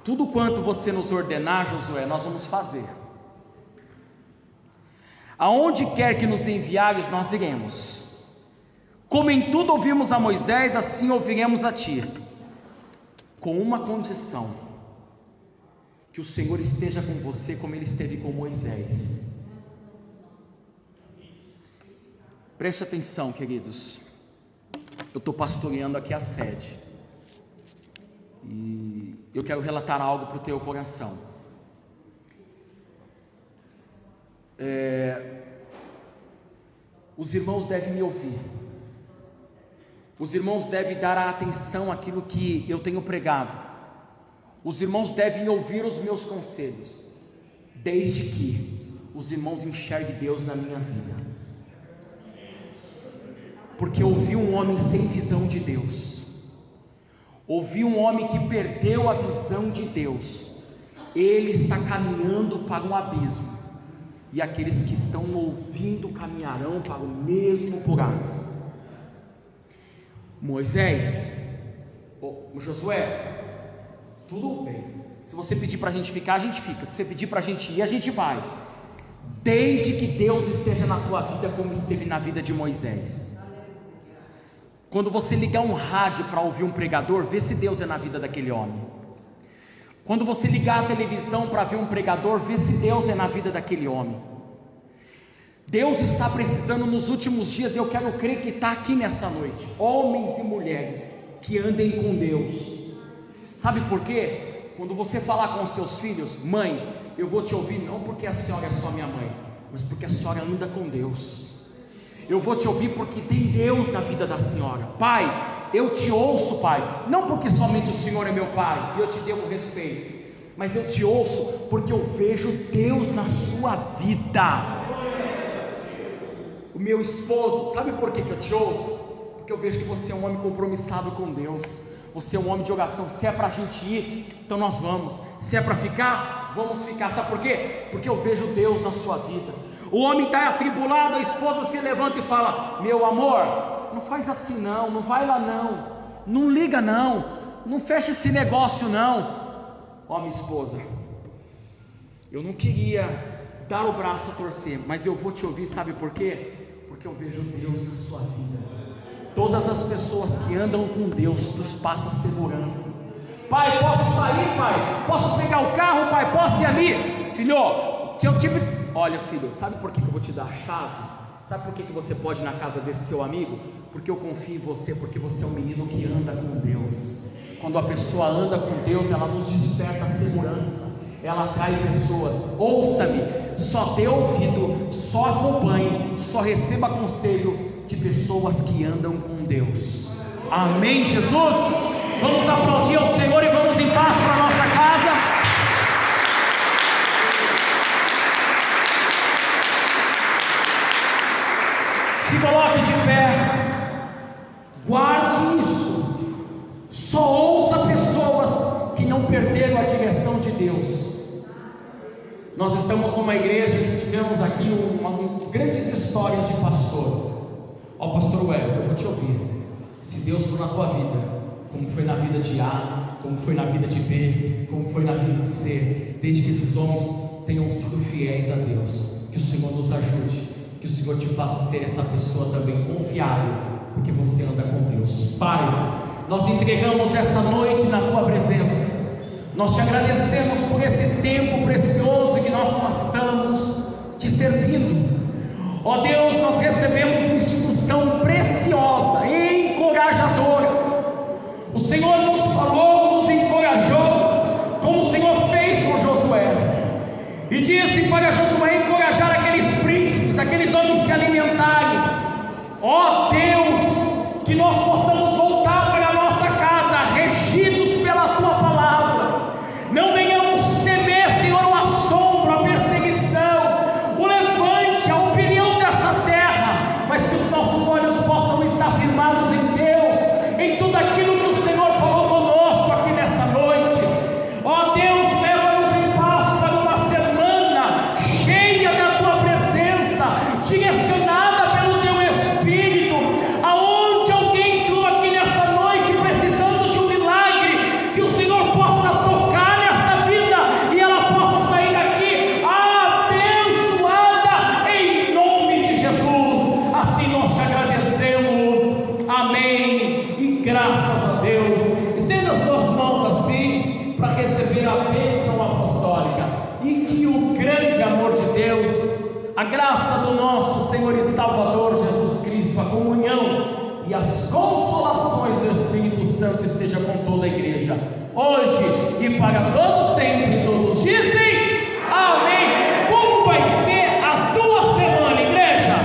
tudo quanto você nos ordenar, Josué, nós vamos fazer, aonde quer que nos enviares, nós iremos, como em tudo ouvimos a Moisés, assim ouviremos a ti, com uma condição: que o Senhor esteja com você como Ele esteve com Moisés. Preste atenção, queridos, eu estou pastoreando aqui a sede, e eu quero relatar algo para o teu coração. Os irmãos devem me ouvir, os irmãos devem dar atenção àquilo que eu tenho pregado, os irmãos devem ouvir os meus conselhos, desde que os irmãos enxerguem Deus na minha vida, porque ouvi um homem sem visão de Deus, ouvi um homem que perdeu a visão de Deus, ele está caminhando para um abismo, e aqueles que estão ouvindo caminharão para o mesmo buraco. Moisés, Josué, tudo bem, se você pedir para a gente ficar, a gente fica, se você pedir para a gente ir, a gente vai, desde que Deus esteja na tua vida como esteve na vida de Moisés. Quando você ligar um rádio para ouvir um pregador, vê se Deus é na vida daquele homem. Quando você ligar a televisão para ver um pregador, vê se Deus é na vida daquele homem. Deus está precisando nos últimos dias, e eu quero crer que está aqui nessa noite, homens e mulheres que andem com Deus. Sabe por quê? Quando você falar com os seus filhos: mãe, eu vou te ouvir não porque a senhora é só minha mãe, mas porque a senhora anda com Deus. Eu vou te ouvir porque tem Deus na vida da senhora. Pai, eu te ouço, pai, não porque somente o Senhor é meu pai e eu te devo respeito, mas eu te ouço porque eu vejo Deus na sua vida. O meu esposo, sabe por que eu te ouço? Porque eu vejo que você é um homem compromissado com Deus, você é um homem de oração. Se é para a gente ir, então nós vamos, se é para ficar, vamos ficar. Sabe por quê? Porque eu vejo Deus na sua vida. O homem está atribulado, a esposa se levanta e fala: meu amor, não faz assim não, não vai lá não liga não fecha esse negócio não. Ó, minha esposa, eu não queria dar o braço a torcer, mas eu vou te ouvir, sabe por quê? Porque eu vejo Deus na sua vida. Todas as pessoas que andam com Deus nos passa segurança. Pai, posso sair, pai? Posso pegar o carro, pai? Posso ir ali? Filho, que eu tive... Olha, filho, sabe por que eu vou te dar a chave? Sabe por que você pode ir na casa desse seu amigo? Porque eu confio em você, porque você é um menino que anda com Deus. Quando a pessoa anda com Deus, ela nos desperta a segurança, ela atrai pessoas. Ouça-me, só dê ouvido, só acompanhe, só receba conselho de pessoas que andam com Deus. Amém, Jesus? Vamos aplaudir ao Senhor e vamos em paz para a nossa casa. Se coloque de pé. Guarde isso. Só ouça pessoas que não perderam a direção de Deus. Nós estamos numa igreja que tivemos aqui grandes histórias de pastores. Ó, pastor Wellington, eu vou te ouvir. Se Deus for na tua vida, como foi na vida de A, como foi na vida de B, como foi na vida de C, desde que esses homens tenham sido fiéis a Deus, que o Senhor nos ajude, que o Senhor te faça ser essa pessoa também confiável, porque você anda com Deus. Pai, nós entregamos essa noite na tua presença. Nós te agradecemos por esse tempo precioso que nós passamos te servindo. Ó Deus, nós recebemos instrução preciosa e encorajadora. O Senhor nos falou, nos encorajou, como o Senhor fez com Josué, e disse para Josué encorajar aqueles príncipes, aqueles homens se alimentarem. Ó Deus, que nós possamos voltar para a nossa casa regidos pela tua palavra. Não venhamos temer, Senhor, o assombro, a perseguição, o levante, a opinião dessa terra, mas que os nossos olhos possam estar firmados em Deus, em tudo aquilo que o Senhor falou conosco aqui nessa noite. Ó Deus, leva-nos em paz para uma semana cheia da tua presença, direcionada pelo teu Espírito. Aonde alguém entrou aqui nessa noite precisando de um milagre, que o Senhor possa tocar nesta vida e ela possa sair daqui abençoada em nome de Jesus. Assim nós te agradecemos. Amém. E graças a Deus. Estenda suas mãos assim para receber a bênção apostólica, e que o grande amor de Deus, a graça do nosso Senhor e Salvador Jesus Cristo, a comunhão e as consolações do Espírito Santo esteja com toda a igreja, hoje e para todos sempre. Todos dizem amém. Como vai ser a tua semana, igreja?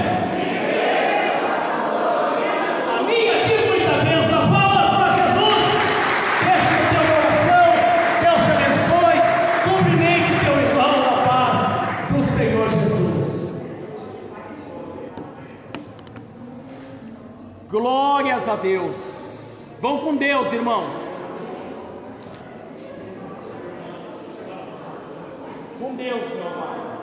A minha diz muita bênção. Palmas para Jesus. Feche o teu coração. Deus te abençoe. Cumprimente teu irmão na paz do Senhor Jesus. Glórias a Deus. Vão com Deus, irmãos. Com Deus, meu Pai.